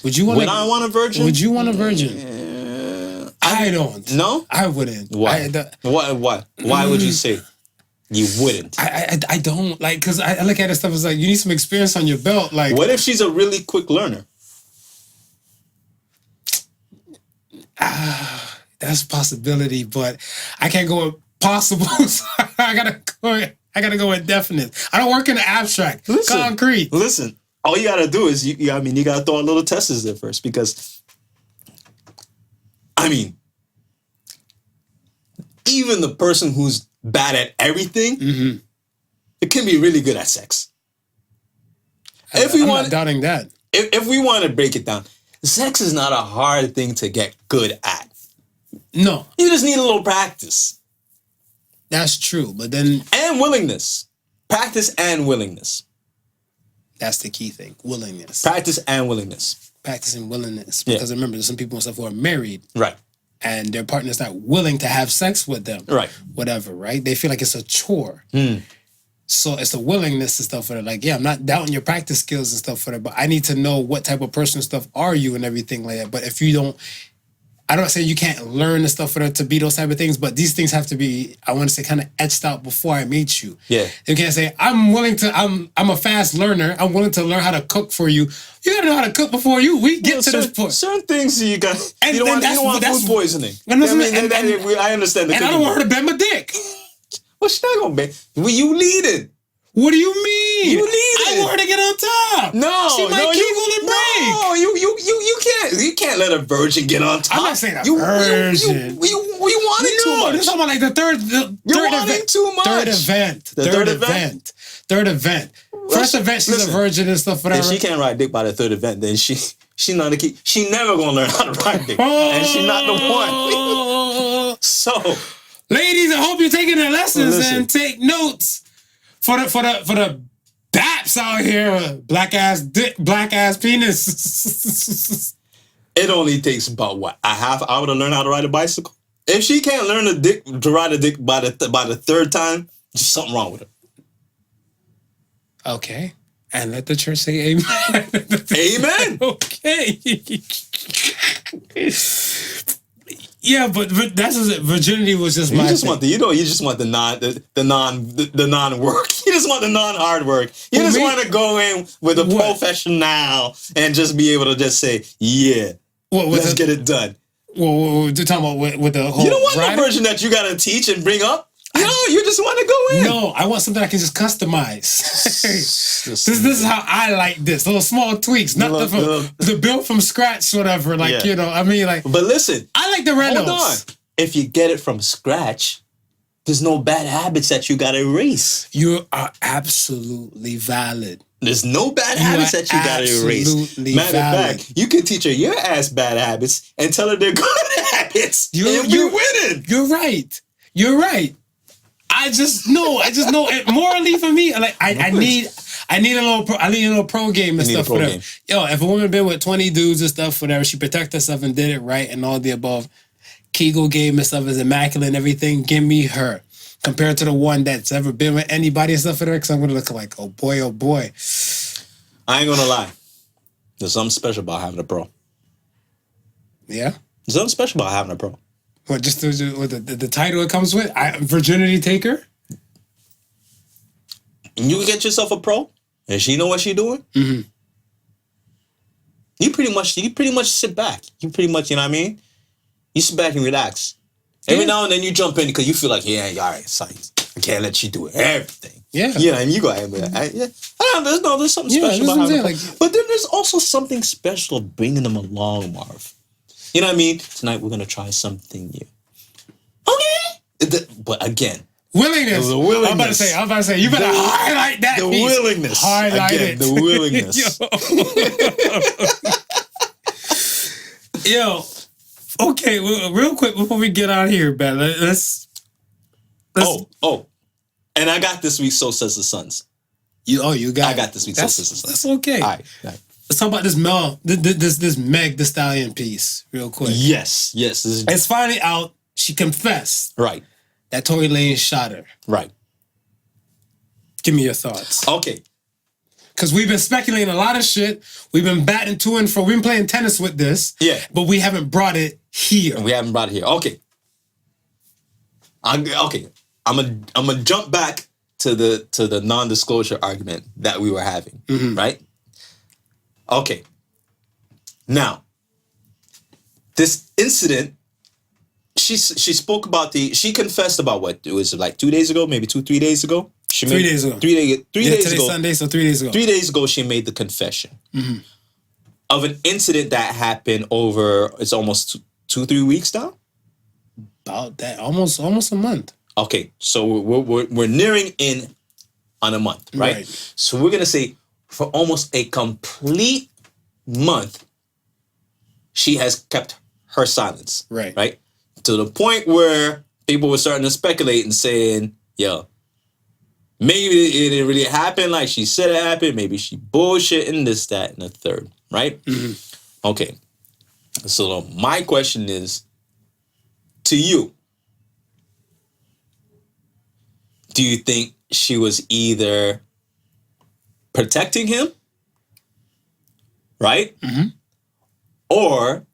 Would you want? Would I want a virgin? Would you want a virgin? I don't. No, I wouldn't. Why? Why would you say you wouldn't? I don't like, because I look at this stuff as like, you need some experience on your belt. Like, what if she's a really quick learner? That's a possibility, but I can't go with possible. So I gotta go with definite. I don't work in the abstract. Concrete. Listen, all you gotta do is you gotta throw a little testers there first, because I mean, even the person who's bad at everything, it can be really good at sex. I'm not doubting that. If we want to break it down, sex is not a hard thing to get good at. No. You just need a little practice. That's true, but then... And willingness. Practice and willingness. That's the key thing. Willingness. Practice and willingness. Practice and willingness. Because remember, there's some people and stuff who are married. Right. And their partner's not willing to have sex with them. Right. Whatever, right? They feel like it's a chore. So it's the willingness and stuff for it. Like, yeah, I'm not doubting your practice skills and stuff for it, but I need to know what type of person and stuff are you and everything like that. But if you don't... I don't say you can't learn the stuff for it to be those type of things, but these things have to be, I want to say, kind of etched out before I meet you. Yeah. You can't say, I'm a fast learner. I'm willing to learn how to cook for you. You got to know how to cook before we get to this point. Certain things you got, you don't want food poisoning. I understand. And I don't want her to bend my dick. Well, she's not going to bend. Well, you leading. What do you mean? You leading. I want her to get on top. No, she might kegel and break. No, you can't let a virgin get on top. I'm not saying a virgin. You want it too much. You're talking about like the third event. Too much. Third event. First event, she's a virgin and stuff, whatever. If she can't ride dick by the third event, then she's not a key. She never gonna learn how to ride dick, and she's not the one. So, ladies, I hope you're taking the lessons and take notes. For the baps out here, black ass dick, black ass penis. It only takes about what, a half hour to learn how to ride a bicycle. If she can't learn to ride a dick by the third time, there's something wrong with her. Okay, and let the church say amen. Amen. Okay. Yeah, but that's it. Virginity was just my thing. You just want the non work. You just want the non hard work. You just want to go in with a professional and just be able to just say, yeah, let's get it done. Well, you're talking about with the whole. You don't want no version that you got to teach and bring up. No, you just want to go in. No, I want something I can just customize. This is how I like this. Little small tweaks, not the build from scratch, whatever. Like, you know, I mean, like. But listen. I like the Reynolds. Hold on. If you get it from scratch, there's no bad habits that you got to erase. You are absolutely valid. There's no bad habits that you got to erase. Matter of fact, you can teach her your ass bad habits and tell her they're good habits. You're winning. You're right. You're right. I just know morally for me, like I need a little pro game and stuff for them. Yo, if a woman been with 20 dudes and stuff, whatever, she protect herself and did it right and all the above. Kegel game and stuff is immaculate and everything. Give me her. Compared to the one that's ever been with anybody and stuff for her, because I'm gonna look like, oh boy. I ain't gonna lie. There's something special about having a pro. Yeah? There's something special about having a pro. What, just the title it comes with? Virginity taker? You get yourself a pro, and she know what she doing. Mm-hmm. You pretty much sit back. You pretty much, you know what I mean? You sit back and relax. Every now and then you jump in because you feel like, yeah, all right, sorry, I can't let you do everything. Yeah. You know, and you go ahead with that. Yeah. I don't know, there's something special about having a pro. But then there's also something special bringing them along, Marv. You know what I mean? Tonight we're going to try something new. Okay. But again. Willingness. The willingness. I'm about to say, you better highlight that piece. Willingness. Highlight it. The willingness. Yo. Okay, well, real quick before we get out of here, Ben, let's Oh. And I got this week, So Says the Sons. You got I got this week, So Says the Sons. That's okay. All right. Let's talk about this Meg Thee Stallion piece real quick. Yes. It's finally out. She confessed. Right. That Tory Lanez shot her. Right. Give me your thoughts. Okay. Because we've been speculating a lot of shit. We've been batting to and fro. We've been playing tennis with this. Yeah. But we haven't brought it here. We haven't brought it here. Okay. I'm gonna jump back to the non-disclosure argument that we were having, right? Okay. Now, this incident, she spoke about she confessed about what? It was like 2 days ago, maybe 3 days ago? 3 days ago. 3 days today's ago. Sunday, so 3 days ago. 3 days ago, she made the confession of an incident that happened over, it's almost 2-3 weeks now? About that. Almost a month. Okay, so we're nearing in on a month, right? So we're going to say for almost a complete month, she has kept her silence. Right? To the point where people were starting to speculate and saying, yo, maybe it didn't really happen like she said it happened. Maybe she bullshitting this, that, and the third, right? Okay. So my question is to you. Do you think she was either protecting him, right? Or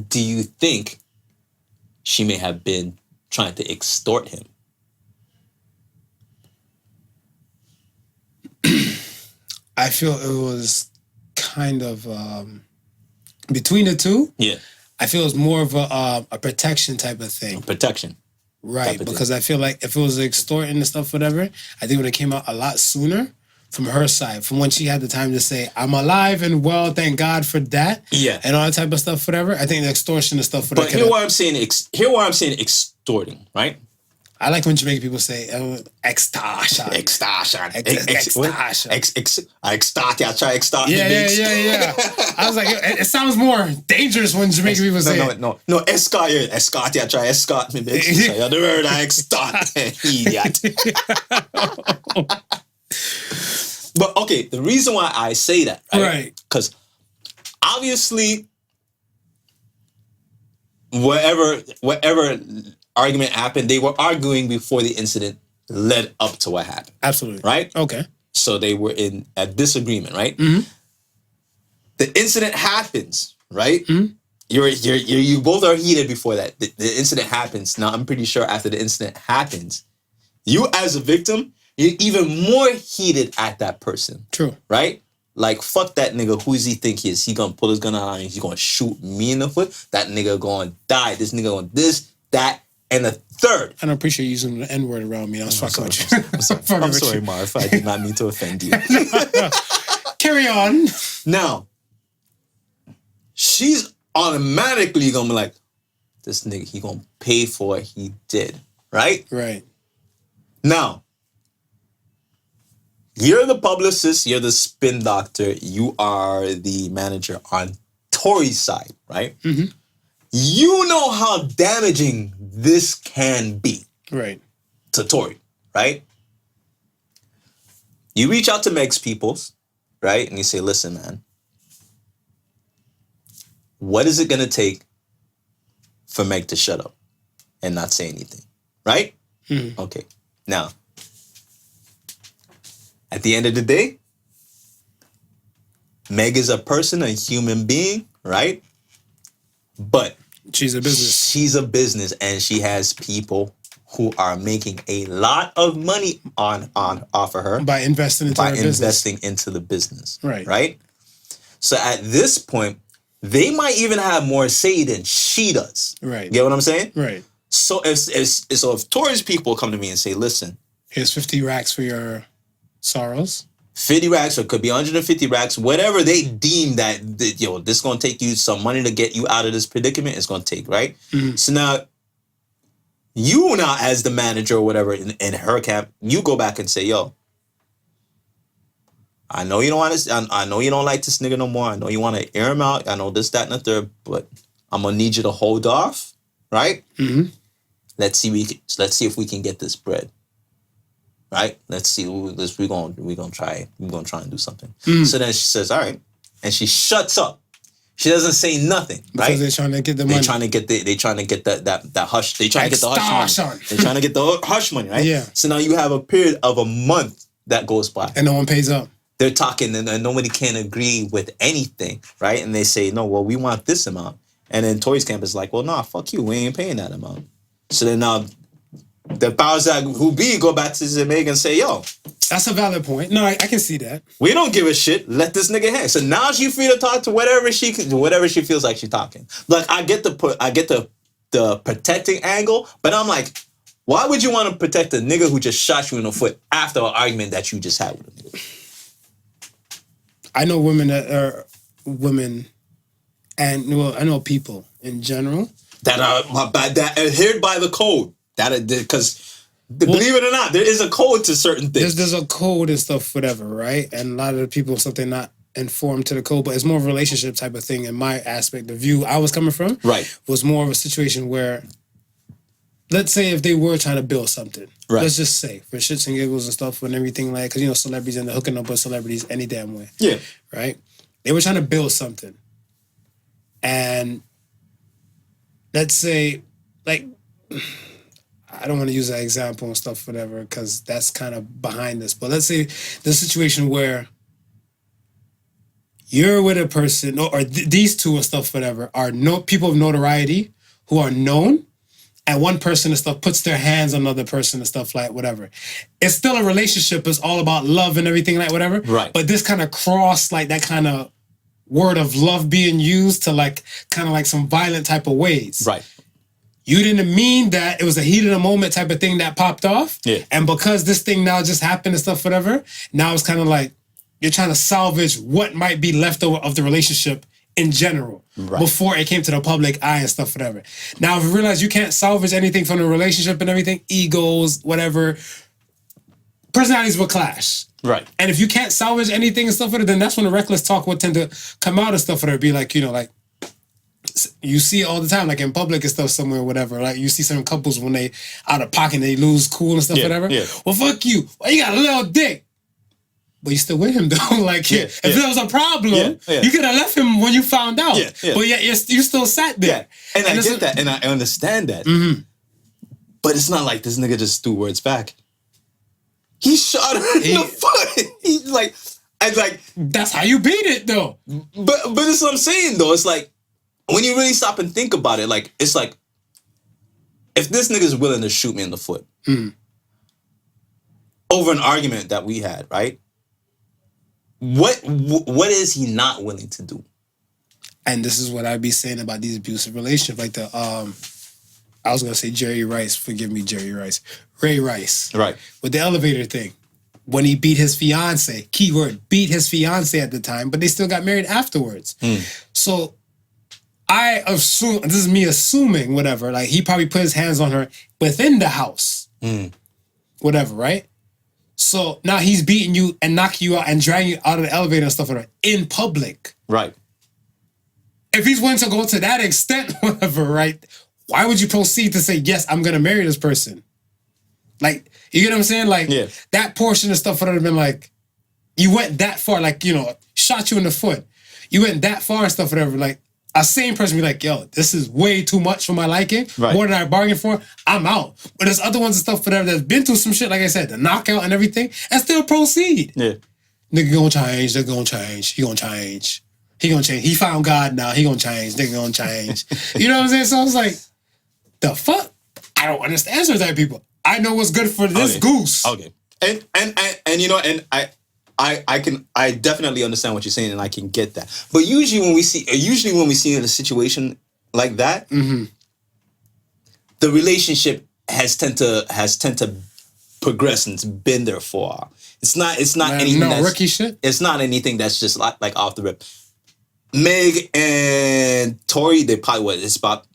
do you think she may have been trying to extort him? I feel it was kind of between the two. Yeah. I feel it's more of a protection type of thing. Protection. Right, because I feel like if it was extorting and stuff, whatever, I think it would have came out a lot sooner from her side, from when she had the time to say, I'm alive and well, thank God for that. Yeah. And all that type of stuff, whatever. I think the extortion and stuff. But here why I'm saying extorting, right? I like when Jamaican people say extortion. Extortion. I extort. Yeah. I was like, it sounds more dangerous when Jamaican people say it. No, escort. Escort, yeah, try escort me, bitch. You're the word I extort, idiot. But okay, the reason why I say that, right? Because obviously, whatever argument happened, they were arguing before the incident led up to what happened. Absolutely. Right? Okay. So they were in a disagreement, right? The incident happens, right? You both are heated before that. The incident happens. Now, I'm pretty sure after the incident happens, you as a victim, you're even more heated at that person. True. Right? Like, fuck that nigga. Who does he think he is? He gonna pull his gun out and he's gonna shoot me in the foot? That nigga gonna die. This nigga gonna this, that, and the third. I don't appreciate using the N-word around me. I was fucking with you. I'm sorry, Marv. I did not mean to offend you. Carry on. Now, she's automatically gonna be like, this nigga, he gonna pay for what he did. Right? Right. Now, you're the publicist, you're the spin doctor, you are the manager on Tory's side, right? You know how damaging this can be to Tory, right? You reach out to Meg's peoples, right? And you say, listen, man, what is it going to take for Meg to shut up and not say anything, right? Okay. Now, at the end of the day, Meg is a person, a human being, right? But she's a business. She's a business, and she has people who are making a lot of money off of her by investing into the business. Right. Right? So at this point, they might even have more say than she does. Right. You get what I'm saying? Right. So if Tory's people come to me and say, listen, here's 50 racks for your sorrows. 50 racks, or it could be 150 racks, whatever they deem that this is going to take you some money to get you out of this predicament, it's going to take, right? So now, you now as the manager or whatever in her camp, you go back and say, yo, I know you don't want to, I know you don't like this nigga no more. I know you want to air him out. I know this, that, and the third, but I'm going to need you to hold off, right? Let's see if we can get this bread. Right? Let's see. We're gonna try and do something. So then she says, all right. And she shuts up. She doesn't say nothing. Right? Because they're trying to get the money. They're trying to get that hush. They're trying to get the hush money. They're trying to get the hush money, right? Yeah. So now you have a period of a month that goes by. And no one pays up. they're talking and nobody can agree with anything, right? And they say, no, well, we want this amount. And then Tory's camp is like, well, nah, fuck you. We ain't paying that amount. So then now the powers that who be go back to Meg and say, yo, that's a valid point. No, I can see that. we don't give a shit. Let this nigga hang. So now she free to talk to whatever she feels like she's talking. Like I get the protecting angle, but I'm like, why would you want to protect a nigga who just shot you in the foot after an argument that you just had with a nigga? I know women that are women, and well, I know people in general that adhered by the code. Because believe it or not, there is a code to certain things. There's a code and stuff, whatever, right? And a lot of the people, something not informed to the code, but it's more of a relationship type of thing. In my aspect, the view I was coming from, right, was more of a situation where, let's say if they were trying to build something, right. Let's just say for shits and giggles and stuff and everything, like, because you know celebrities and they're hooking up with celebrities any damn way, yeah, right? They were trying to build something, and let's say, like, I don't want to use that example and stuff, whatever, because that's kind of behind this. But let's say the situation where you're with a person, or these two and stuff, whatever, are people of notoriety who are known, and one person and stuff puts their hands on another person and stuff like whatever. It's still a relationship. It's all about love and everything like whatever. Right. But this kind of cross, like that kind of word of love being used to like kind of like some violent type of ways. Right. You didn't mean that. It was a heat of the moment type of thing that popped off. Yeah. And because this thing now just happened and stuff, whatever, now it's kind of like you're trying to salvage what might be left over of the relationship in general, right, before it came to the public eye and stuff, whatever. Now, if you realize you can't salvage anything from the relationship and everything, egos, whatever, personalities will clash. Right. And if you can't salvage anything and stuff, whatever, then that's when the reckless talk would tend to come out and stuff, whatever. Be like, you know, like, you see it all the time, like in public and stuff somewhere, whatever. Like you see some couples when they out of pocket, they lose cool and stuff, whatever. Yeah. Well, fuck you. Well, you got a little dick. But you still with him though. Like, if there was a problem, you could have left him when you found out. But yet you still sat there. Yeah. And I get that, and I understand that. Mm-hmm. But it's not like this nigga just threw words back. He shot her in the foot. He's like, that's how you beat it though. But that's what I'm saying though. It's like, when you really stop and think about it, like, it's like, if this nigga's willing to shoot me in the foot over an argument that we had, right? What is he not willing to do? And this is what I'd be saying about these abusive relationships. Like the, I was going to say Jerry Rice. Forgive me, Jerry Rice. Ray Rice. Right. With the elevator thing. When he beat his fiance, keyword, beat his fiance at the time, but they still got married afterwards. So I assume, this is me assuming, whatever, like he probably put his hands on her within the house. Whatever, right? So now he's beating you and knocking you out and dragging you out of the elevator and stuff like that in public. Right. If he's willing to go to that extent, whatever, right? Why would you proceed to say, yes, I'm going to marry this person? Like, you get what I'm saying? Like, that portion of stuff would have been like, you went that far, like, you know, shot you in the foot. You went that far and stuff, whatever, like, a sane person be like, yo, this is way too much for my liking. Right. More than I bargained for. I'm out. But there's other ones and stuff whatever that's been through some shit, like I said, the knockout and everything, and still proceed. Yeah. Nigga gonna change. Nigga gonna change. He gonna change. He gonna change. He found God now. He gonna change. Nigga gonna change. You know what I'm saying? So I was like, the fuck? I don't understand certain type of people. I know what's good for this goose. Okay. And you know, and I definitely understand what you're saying, and I can get that. But usually when we see in a situation like that, the relationship has tend to progress and it's been there for a while. It's not anything that's rookie shit. It's not anything that's just like off the rip. Meg and Tory, they probably it's about,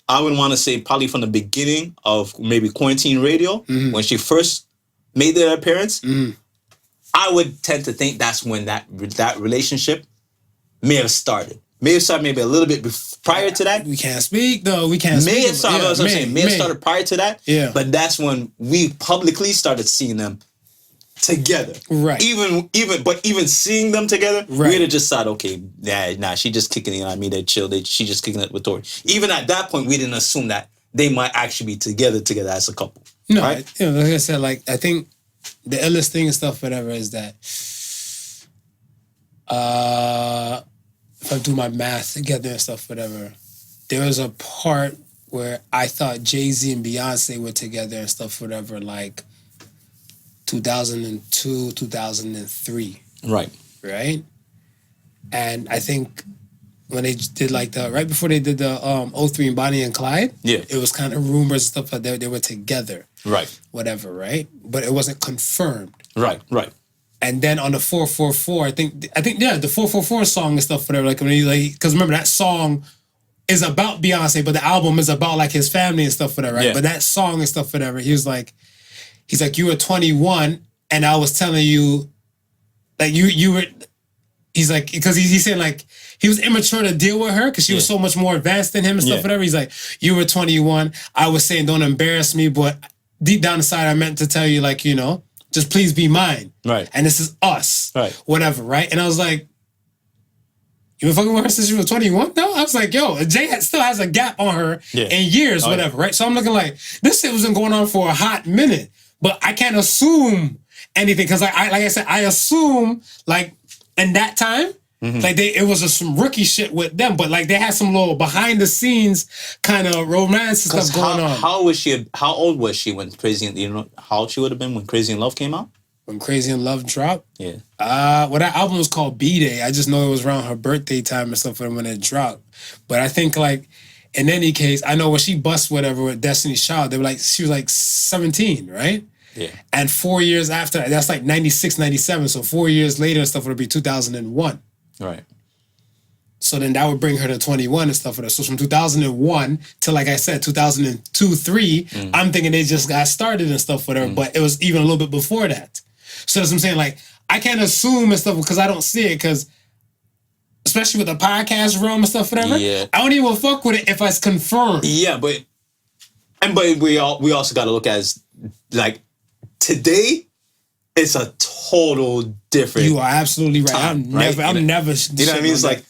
I would want to say probably from the beginning of maybe Quarantine Radio, when she first made their appearance. I would tend to think that's when that relationship may have started. May have started maybe a little bit prior to that. We can't speak though. We can't speak. May have started prior to that. Yeah. But that's when we publicly started seeing them together. Right. Even seeing them together, we'd have just thought, okay, nah, she just kicking it. I mean, they chill. She just kicking it with Tory. Even at that point, we didn't assume that they might actually be together as a couple. No, right? Like I said, like I think the illest thing and stuff, whatever, is that if I do my math together and stuff, whatever, there was a part where I thought Jay-Z and Beyonce were together and stuff, whatever, like 2002, 2003. Right. Right? And I think when they did like right before they did the 03 and Bonnie and Clyde, it was kind of rumors and stuff like that they were together. Right. Whatever, right? But it wasn't confirmed. Right. And then on the 444, I think the 444 song and stuff, whatever, like when he like, because remember that song is about Beyonce, but the album is about like his family and stuff, whatever, right? Yeah. But that song and stuff, whatever, he's like, you were 21 and I was telling you, like you were, he's like, because he's saying like, he was immature to deal with her because she was so much more advanced than him and stuff, whatever. He's like, you were 21. I was saying, don't embarrass me, but deep down inside, I meant to tell you, like, you know, just please be mine. Right. And this is us. Right. Whatever, right? And I was like, you been fucking with her since you were 21? No? I was like, yo, Jay still has a gap on her in years, whatever, right? So I'm looking like, this shit wasn't going on for a hot minute, but I can't assume anything because, like I said, I assume, like, in that time, like it was some rookie shit with them, but like they had some little behind the scenes kind of romance and stuff going on. How old was she when Crazy and, you know how old she would have been when Crazy in Love came out? When Crazy in Love dropped? Yeah. Well, that album was called B-Day. I just know it was around her birthday time and stuff when it dropped. But I think like in any case, I know when she bust whatever with Destiny's Child, they were like, she was like 17, right? Yeah. And 4 years after that, that's like 96, 97. So 4 years later and stuff would be 2001. Right. So then that would bring her to 21 and stuff with her. So from 2001 to, like I said, 2002, 3, I'm thinking they just got started and stuff with her, but it was even a little bit before that. So that's what I'm saying. Like, I can't assume and stuff because I don't see it because, especially with the podcast realm and stuff, whatever, I don't even fuck with it if it's confirmed. Yeah, but we also got to look at as, like, today, it's a total different. You are absolutely right. Time, I'm never. You know what I mean? It's like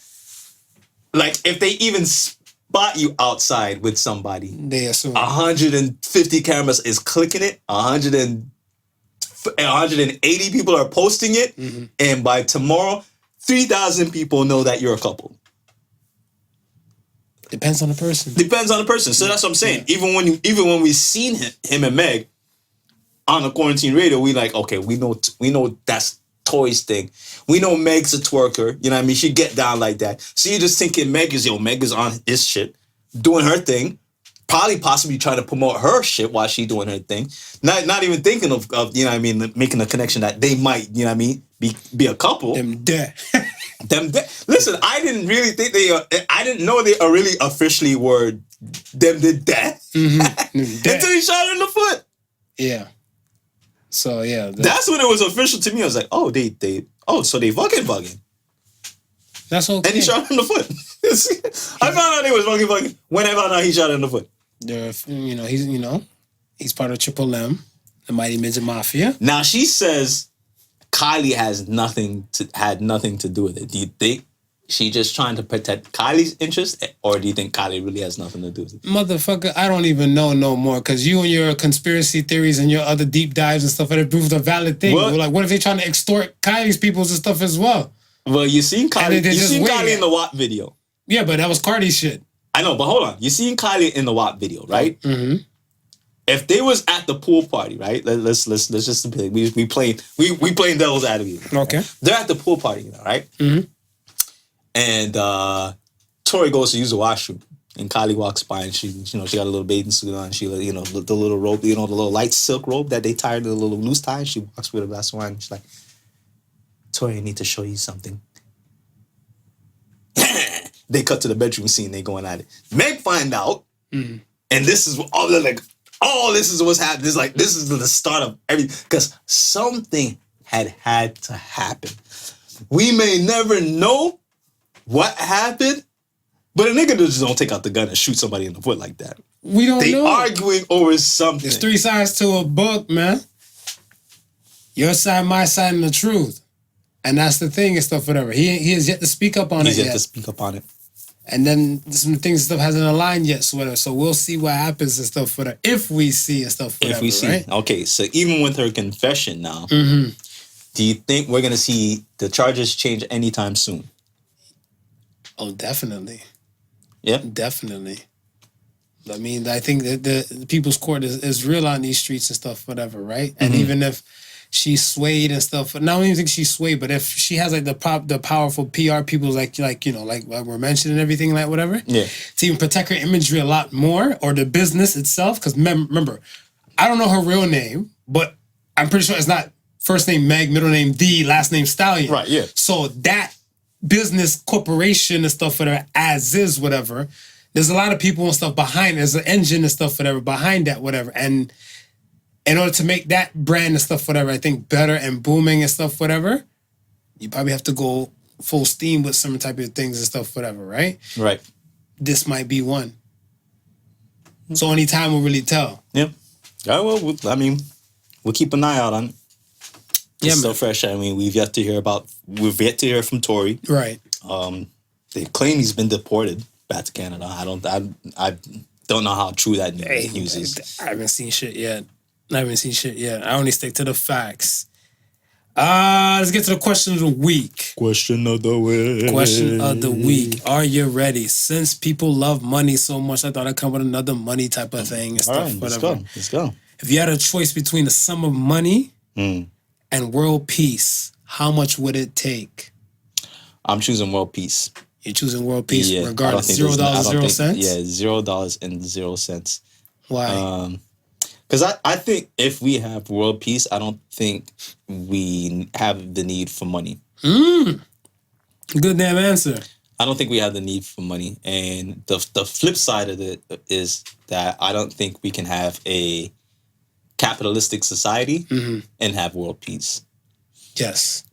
if they even spot you outside with somebody, they assume 150 cameras is clicking it. 180 people are posting it, and by tomorrow, 3,000 people know that you're a couple. Depends on the person. So that's what I'm saying. Even when we seen him and Meg on the quarantine radio, we like, okay, we know that's Tory's thing. We know Meg's a twerker. You know what I mean? She get down like that. So you're just thinking Meg is on his shit, doing her thing, probably possibly trying to promote her shit while she doing her thing. Not even thinking of you know what I mean, making a connection that they might, you know what I mean, be a couple. Them dead. Listen, I didn't really think I didn't know they really officially were them did that. Until he shot her in the foot. Yeah. So yeah, that's when it was official to me. I was like, oh, so they fucking. That's okay. And he shot her in the foot. I found out they was fucking. When I found out he shot her in the foot. He's part of Triple M, the Mighty Midget Mafia. Now she says Kylie had nothing to do with it. Do you think she just trying to protect Kylie's interest, or do you think Kylie really has nothing to do with it? Motherfucker, I don't even know no more, because you and your conspiracy theories and your other deep dives and stuff that proved a valid thing. Like, what if they trying to extort Kylie's peoples and stuff as well? Well, you seen Kylie in the WAP video. Yeah, but that was Cardi's shit. I know, but hold on. You seen Kylie in the WAP video, right? Mm-hmm. If they was at the pool party, right? Let's just we playing devil's advocate. Okay. They're at the pool party, right? Mm-hmm. And Tory goes to use the washroom, and Kylie walks by, and she got a little bathing suit on. She, the little robe, the little light silk robe that they tied to the little loose tie. She walks with a glass of wine. And she's like, Tory, I need to show you something. They cut to the bedroom scene. They going at it. Meg find out, and this is all this is what's happening. It's like this is the start of everything because something had to happen. We may never know what happened, but a nigga just don't take out the gun and shoot somebody in the foot like that. We don't know. They arguing over something. There's 3 sides to a book, man. Your side, my side, and the truth. And that's the thing and stuff, whatever. He has yet to speak up on it yet. He's yet to speak up on it. And then some things and stuff hasn't aligned yet, so whatever. So we'll see what happens and stuff, whatever. If we see and stuff, whatever, if we see. Right? Okay, so even with her confession now, Do you think we're gonna see the charges change anytime soon? Oh, definitely. Yeah. Definitely. I mean, I think that the people's court is real on these streets and stuff, whatever, right? And even if she's swayed and stuff, not even think she's swayed, but if she has like the powerful PR people like we're mentioning and everything, like whatever, to even protect her imagery a lot more, or the business itself. Because remember, I don't know her real name, but I'm pretty sure it's not first name Meg, middle name Thee, last name Stallion. Right, yeah. So that business corporation and stuff, whatever, as is, whatever, there's a lot of people and stuff behind it. There's an engine and stuff, whatever, behind that, whatever. And in order to make that brand and stuff, whatever, I think better and booming and stuff, whatever, you probably have to go full steam with some type of things and stuff, whatever, right? Right. This might be one. So only time will really tell. Yeah. Well, we'll keep an eye out on it. It's still fresh. I mean, we've yet to hear from Tory. Right. They claim he's been deported back to Canada. I don't know how true that news is. I haven't seen shit yet. I only stick to the facts. Let's get to the question of the week. Question of the week. Are you ready? Since people love money so much, I thought I'd come with another money type of thing and stuff. All right, let's go. If you had a choice between the sum of money and world peace, how much would it take? I'm choosing world peace. You're choosing world peace regardless. $0, 0 cents? Yeah, $0 and 0 cents. Why? Because I think if we have world peace, I don't think we have the need for money. Good damn answer. I don't think we have the need for money. And the flip side of it is that I don't think we can have a capitalistic society and have world peace. Yes.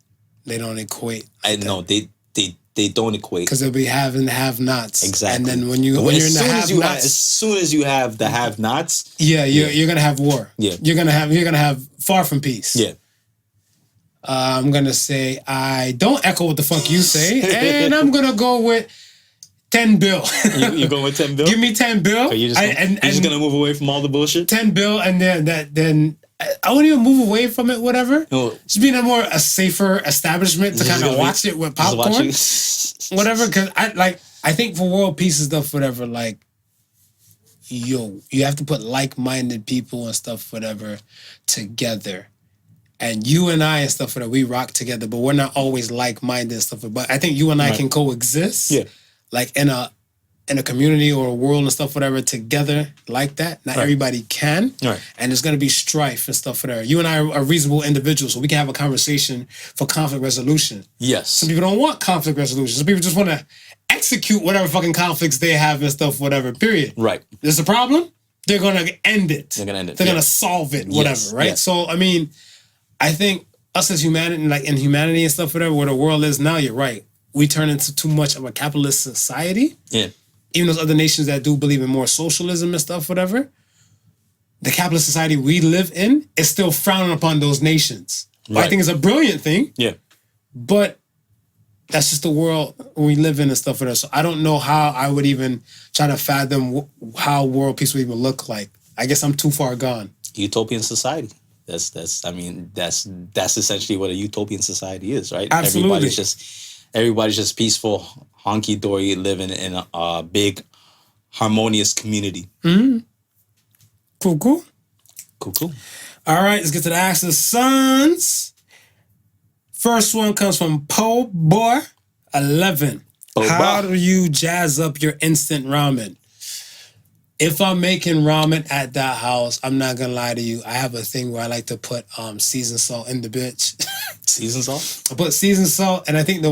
They don't equate. No, they don't equate. Because they'll be have and have-nots. Exactly. And then when you're in the have-nots, as soon as you have the have-nots, you're gonna have war. Yeah. You're gonna have far from peace. Yeah. I'm gonna say I don't echo what the fuck you say, and I'm gonna go with 10 bill. You going with 10 bill? Give me 10 bill. So you're just gonna move away from all the bullshit? 10 bill, and then I won't even move away from it, whatever. No. Just being a safer establishment to kind of watch it with popcorn. Whatever, because I think for world peace and stuff, whatever, like, you have to put like-minded people and stuff, whatever, together. And you and I and stuff, whatever, we rock together, but we're not always like-minded and stuff. But I think you and I can coexist. Yeah. Like in a community or a world and stuff, whatever, together like that. Not everybody can. Right. And there's going to be strife and stuff, whatever. You and I are reasonable individuals, so we can have a conversation for conflict resolution. Yes. Some people don't want conflict resolution. Some people just want to execute whatever fucking conflicts they have and stuff, whatever, period. Right. There's a problem, they're going to end it. They're going to solve it, whatever, right? Yes. So, I mean, I think us as humanity, like in humanity and stuff, whatever, where the world is now, you're right. We turn into too much of a capitalist society. Yeah. Even those other nations that do believe in more socialism and stuff, whatever, the capitalist society we live in is still frowning upon those nations. Right. I think it's a brilliant thing. Yeah. But that's just the world we live in and stuff, whatever. So I don't know how I would even try to fathom how world peace would even look like. I guess I'm too far gone. Utopian society. That's essentially what a utopian society is, right? Absolutely. Everybody's just peaceful, honky-dory, living in a big, harmonious community. Mm-hmm. Cool. All right, let's get to the Ask the Sons. First one comes from Po Boy 11. How do you jazz up your instant ramen? If I'm making ramen at that house, I'm not gonna lie to you. I have a thing where I like to put seasoned salt in the bitch. Seasoned salt? I put seasoned salt, and I think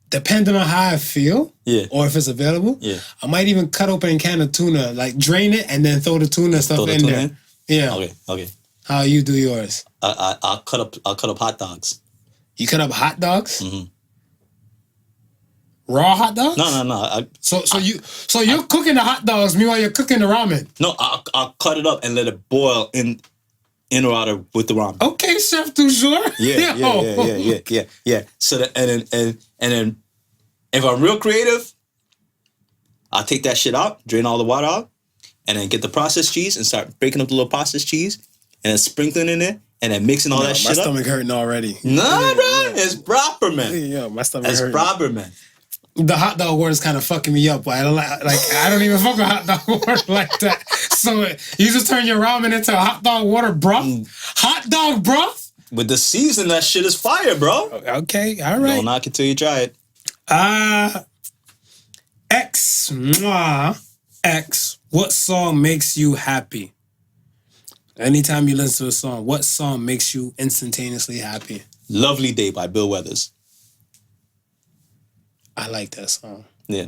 depending on how I feel, or if it's available, I might even cut open a can of tuna, like drain it, and then throw the tuna stuff in there. Yeah. Okay. How you do yours? I'll cut up hot dogs. You cut up hot dogs? Mm-hmm. Raw hot dogs? No. So you're cooking the hot dogs meanwhile you're cooking the ramen? No, I'll cut it up and let it boil in or out with the ramen. Okay, chef du jour. Yeah. So and then if I'm real creative, I'll take that shit out, drain all the water out, and then get the processed cheese and start breaking up the little processed cheese and then sprinkling in it and then mixing all that shit up. My stomach hurting already. Nah, bro, it's proper, man. Yeah, my stomach hurting. It's proper, man. The hot dog water is kind of fucking me up. I don't I don't even fuck with hot dog water like that. So you just turn your ramen into hot dog water broth? Hot dog broth? With the season, that shit is fire, bro. Okay, all right. Don't knock it till you try it. X, what song makes you happy? Anytime you listen to a song, what song makes you instantaneously happy? Lovely Day by Bill Withers. I like that song. Yeah.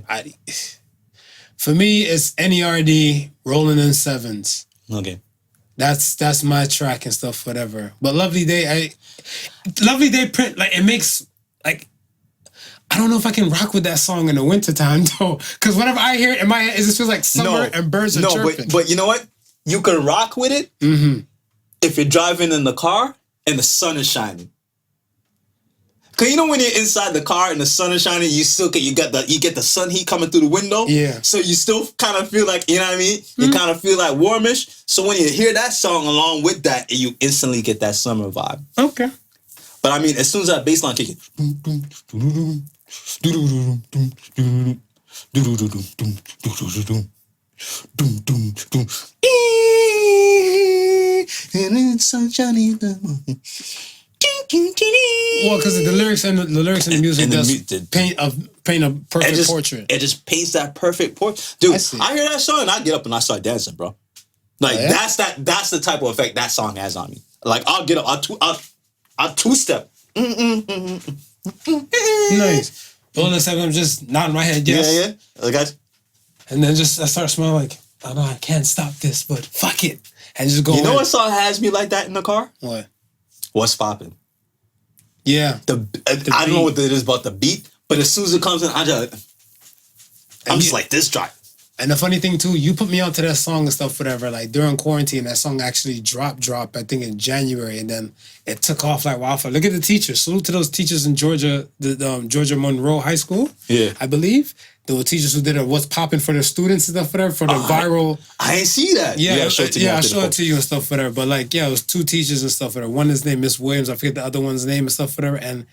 For me, it's NERD, Rolling in Sevens. Okay. That's my track and stuff, whatever. But Lovely Day print, like, it makes, like, I don't know if I can rock with that song in the wintertime, though. Because whenever I hear it in my head, it just feels like summer and birds are chirping. But you know what? You can rock with it if you're driving in the car and the sun is shining. Cause you know when you're inside the car and the sun is shining, you get the sun heat coming through the window. Yeah. So you still kind of feel like, you know what I mean? You kind of feel like warmish. So when you hear that song along with that, you instantly get that summer vibe. Okay. But I mean, as soon as that bass line kicks Well, because the lyrics and the music does paint a perfect portrait. It just paints that perfect portrait. Dude, I hear that song and I get up and I start dancing, bro. Like that's the type of effect that song has on me. Like I'll get up, I'll two-step. Nice. All the time I'm just nodding my head, yes. Yeah. Like and then I start smelling like, oh no, I can't stop this, but fuck it. And just go. You know what song has me like that in the car? What? What's Poppin'? Yeah. I don't know what it is about the beat, but as soon as it comes in, I'm just like, this drop. And the funny thing too, you put me onto that song and stuff, whatever. Like during quarantine, that song actually dropped. I think in January, and then it took off like wildfire. Look at the teachers. Salute to those teachers in Georgia, the Georgia Monroe High School. Yeah, I believe there were teachers who did a what's popping for their students and stuff, whatever, for the viral. I ain't see that. Yeah, I showed it to you and stuff, whatever. But like, yeah, it was two teachers and stuff, whatever. One is named Miss Williams. I forget the other one's name and stuff, whatever. And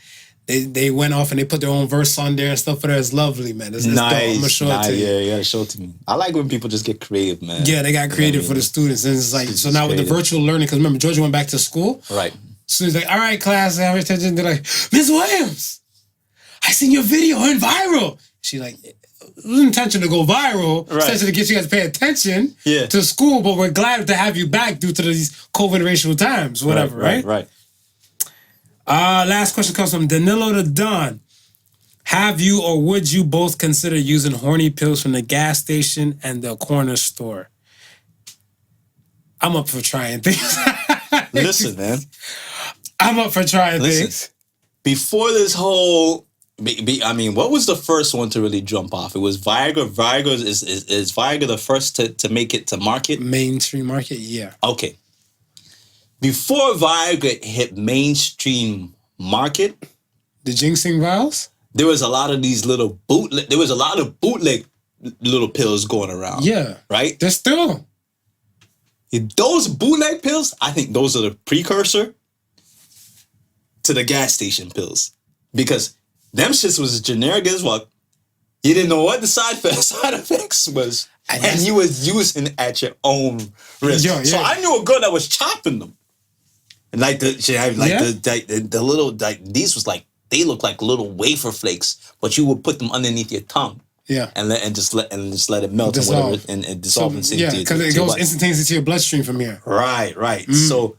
They went off and they put their own verse on there and stuff for that. It's lovely, man. It's nice. Dope. I'm gonna show it to you. Yeah, show it to me. I like when people just get creative, man. Yeah, they got creative for the students. And it's like, so now with the virtual learning, because remember, Georgia went back to school. Right. So he's like, all right, class, have attention. They're like, Ms. Williams, I seen your video went viral. She like, it was intention to go viral, essentially to get you guys to pay attention to school, but we're glad to have you back due to these COVID racial times, whatever, right? Right. Last question comes from Danilo the Don. Have you or would you both consider using horny pills from the gas station and the corner store? I'm up for trying things. Listen, man. I'm up for trying things. Before this whole... I mean, what was the first one to really jump off? It was Viagra. Viagra is Viagra the first to make it to market? Mainstream market, yeah. Okay. Before Viagra hit mainstream market, the ginseng vials, there was a lot of these little bootleg. There was a lot of bootleg little pills going around. Yeah, right. There's still those bootleg pills. I think those are the precursor to the gas station pills because them shits was generic as fuck. You didn't know what the side effects was, and you was using at your own risk. Yeah. So I knew a girl that was chopping them. And like the little these was like they look like little wafer flakes, but you would put them underneath your tongue. Yeah. And just let it melt and whatever and dissolve into yeah, because it goes instantaneously to your bloodstream from here. Right. So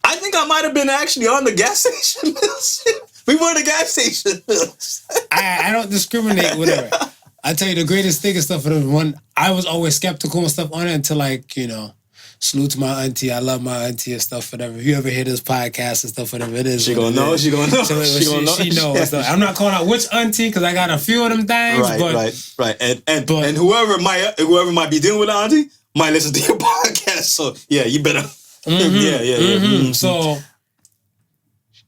I think I might have been actually on the gas station pills. We were the gas station pills. I don't discriminate, whatever. I tell you the greatest thing and stuff for the one I was always skeptical and stuff on it until like, you know. Salute to my auntie. I love my auntie and stuff, whatever. If you ever hear this podcast and stuff, whatever it is. She gonna know. She gonna know. She knows. I'm not calling out which auntie because I got a few of them things. Right. And whoever might be dealing with an auntie might listen to your podcast. So yeah, you better. So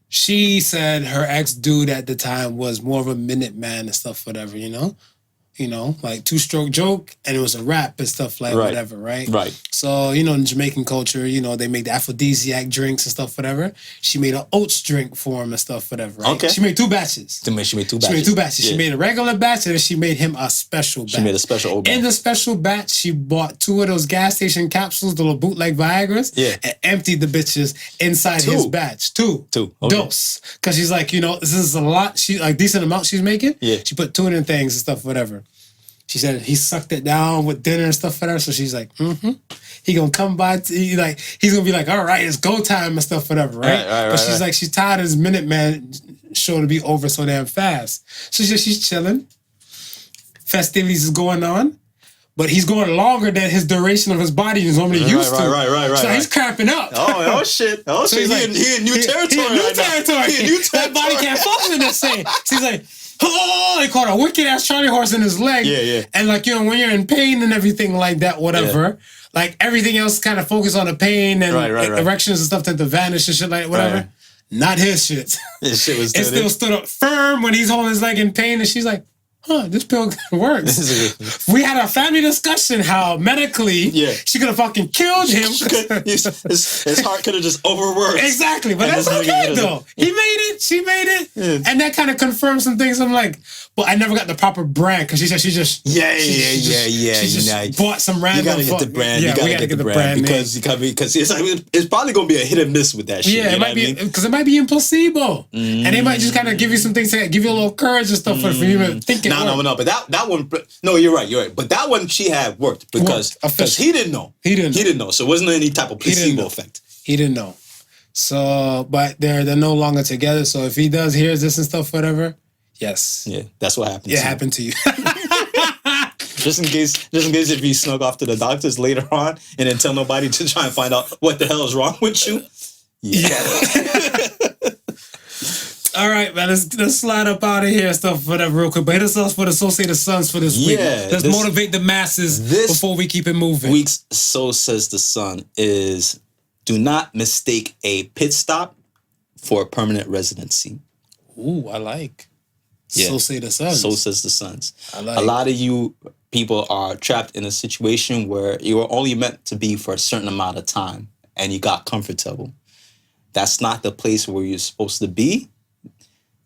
she said her ex-dude at the time was more of a minute man and stuff, whatever, you know? you know, like 2-stroke joke, and it was a rap and stuff like whatever, right? Right. So, you know, in Jamaican culture, you know, they make the aphrodisiac drinks and stuff, whatever. She made an oats drink for him and stuff, whatever, right? Okay. She made 2 batches. She made two batches. She made 2 batches. Yeah. She made a regular batch, and then she made him a special batch. She made a special old batch. In the special batch, she bought 2 of those gas station capsules, the little bootleg Viagra's, and emptied the bitches inside his batch. 2. Okay. Dose. Because she's like, you know, this is a lot. She like decent amount she's making. Yeah. She put 2 in things and stuff, whatever. She said he sucked it down with dinner and stuff for her. So she's like, he gonna come by. He's gonna be like, all right, it's go time and stuff, whatever, right? But she's like, she's tired of this Minuteman show to be over so damn fast. So she's chilling. Festivities is going on, but he's going longer than his duration of his body is normally used to. Right. So he's cramping up. Oh shit! Oh so shit! He in new territory. That body can't function the same. So he's like, oh, they caught a wicked ass Charlie horse in his leg. Yeah. And like, you know, when you're in pain and everything like that, whatever, like everything else kind of focus on the pain and erections and stuff that to vanish and shit like whatever. Right. Not his shit. His shit was it still stood up firm when he's holding his leg in pain, and she's like, this pill works. We had a family discussion how medically she could have fucking killed him. His heart could have just overworked. Exactly, but that's okay though. He made it, she made it, and that kind of confirmed some things. I'm like, but I never got the proper brand because she said she just bought some random. You gotta get the brand. Yeah, you gotta get the brand because it's like it's probably gonna be a hit and miss with that shit. Yeah, it might be because it might be in placebo, and they might just kind of give you some things to give you a little courage and stuff for you to think it. No, but that one. No, you're right. But that one she had worked because he didn't know. He didn't know. So it wasn't any type of placebo effect. He didn't know. So, but they're no longer together. So if he does hears this and stuff, whatever, yes, yeah, that's what happened. It happened to you. Just in case if you snuck off to the doctors later on and then tell nobody to try and find out what the hell is wrong with you. Yeah. All right, man. Let's slide up out of here and stuff, whatever, real quick. But hit us up for the So Say the Sons for this week. Let's motivate the masses before we keep it moving. Week's So Says the Sun is: do not mistake a pit stop for a permanent residency. Ooh, I like. So Say the Sons. So Says the Sons. I like. A lot of you people are trapped in a situation where you were only meant to be for a certain amount of time and you got comfortable. That's not the place where you're supposed to be.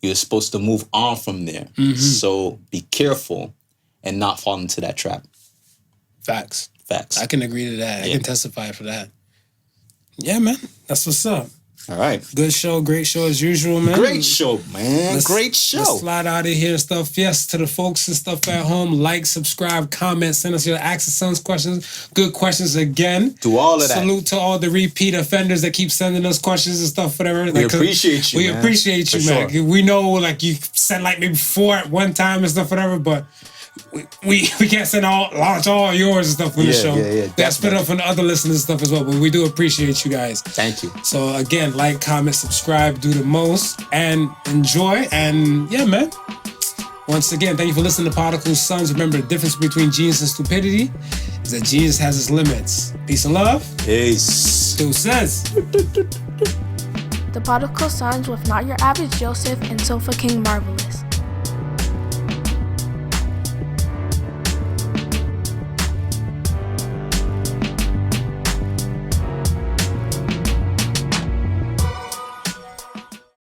You're supposed to move on from there. So be careful and not fall into that trap. Facts. I can agree to that. I can testify for that. Yeah, man. That's what's up. All right. Good show. Great show as usual, man. Great show, man. Great show. Let's slide out of here and stuff. Yes, to the folks and stuff at home. Like, subscribe, comment, send us your Ask the Sons questions. Good questions again. Do all of that. Salute to all the repeat offenders that keep sending us questions and stuff, whatever. We appreciate you, We appreciate you, man. Sure. We know, like, you sent like maybe 4 at one time and stuff, whatever, but we can't send launch all yours and stuff on the show. That's split up from the other listeners and stuff as well, but we do appreciate you guys. Thank you. So again, like, comment, subscribe, do the most, and enjoy. And yeah, man. Once again, thank you for listening to Podical Sons. Remember, the difference between genius and stupidity is that genius has its limits. Peace and love. Peace. Who says? The Podical Sons with Not Your Average Joseph and Sofa King Marvelous.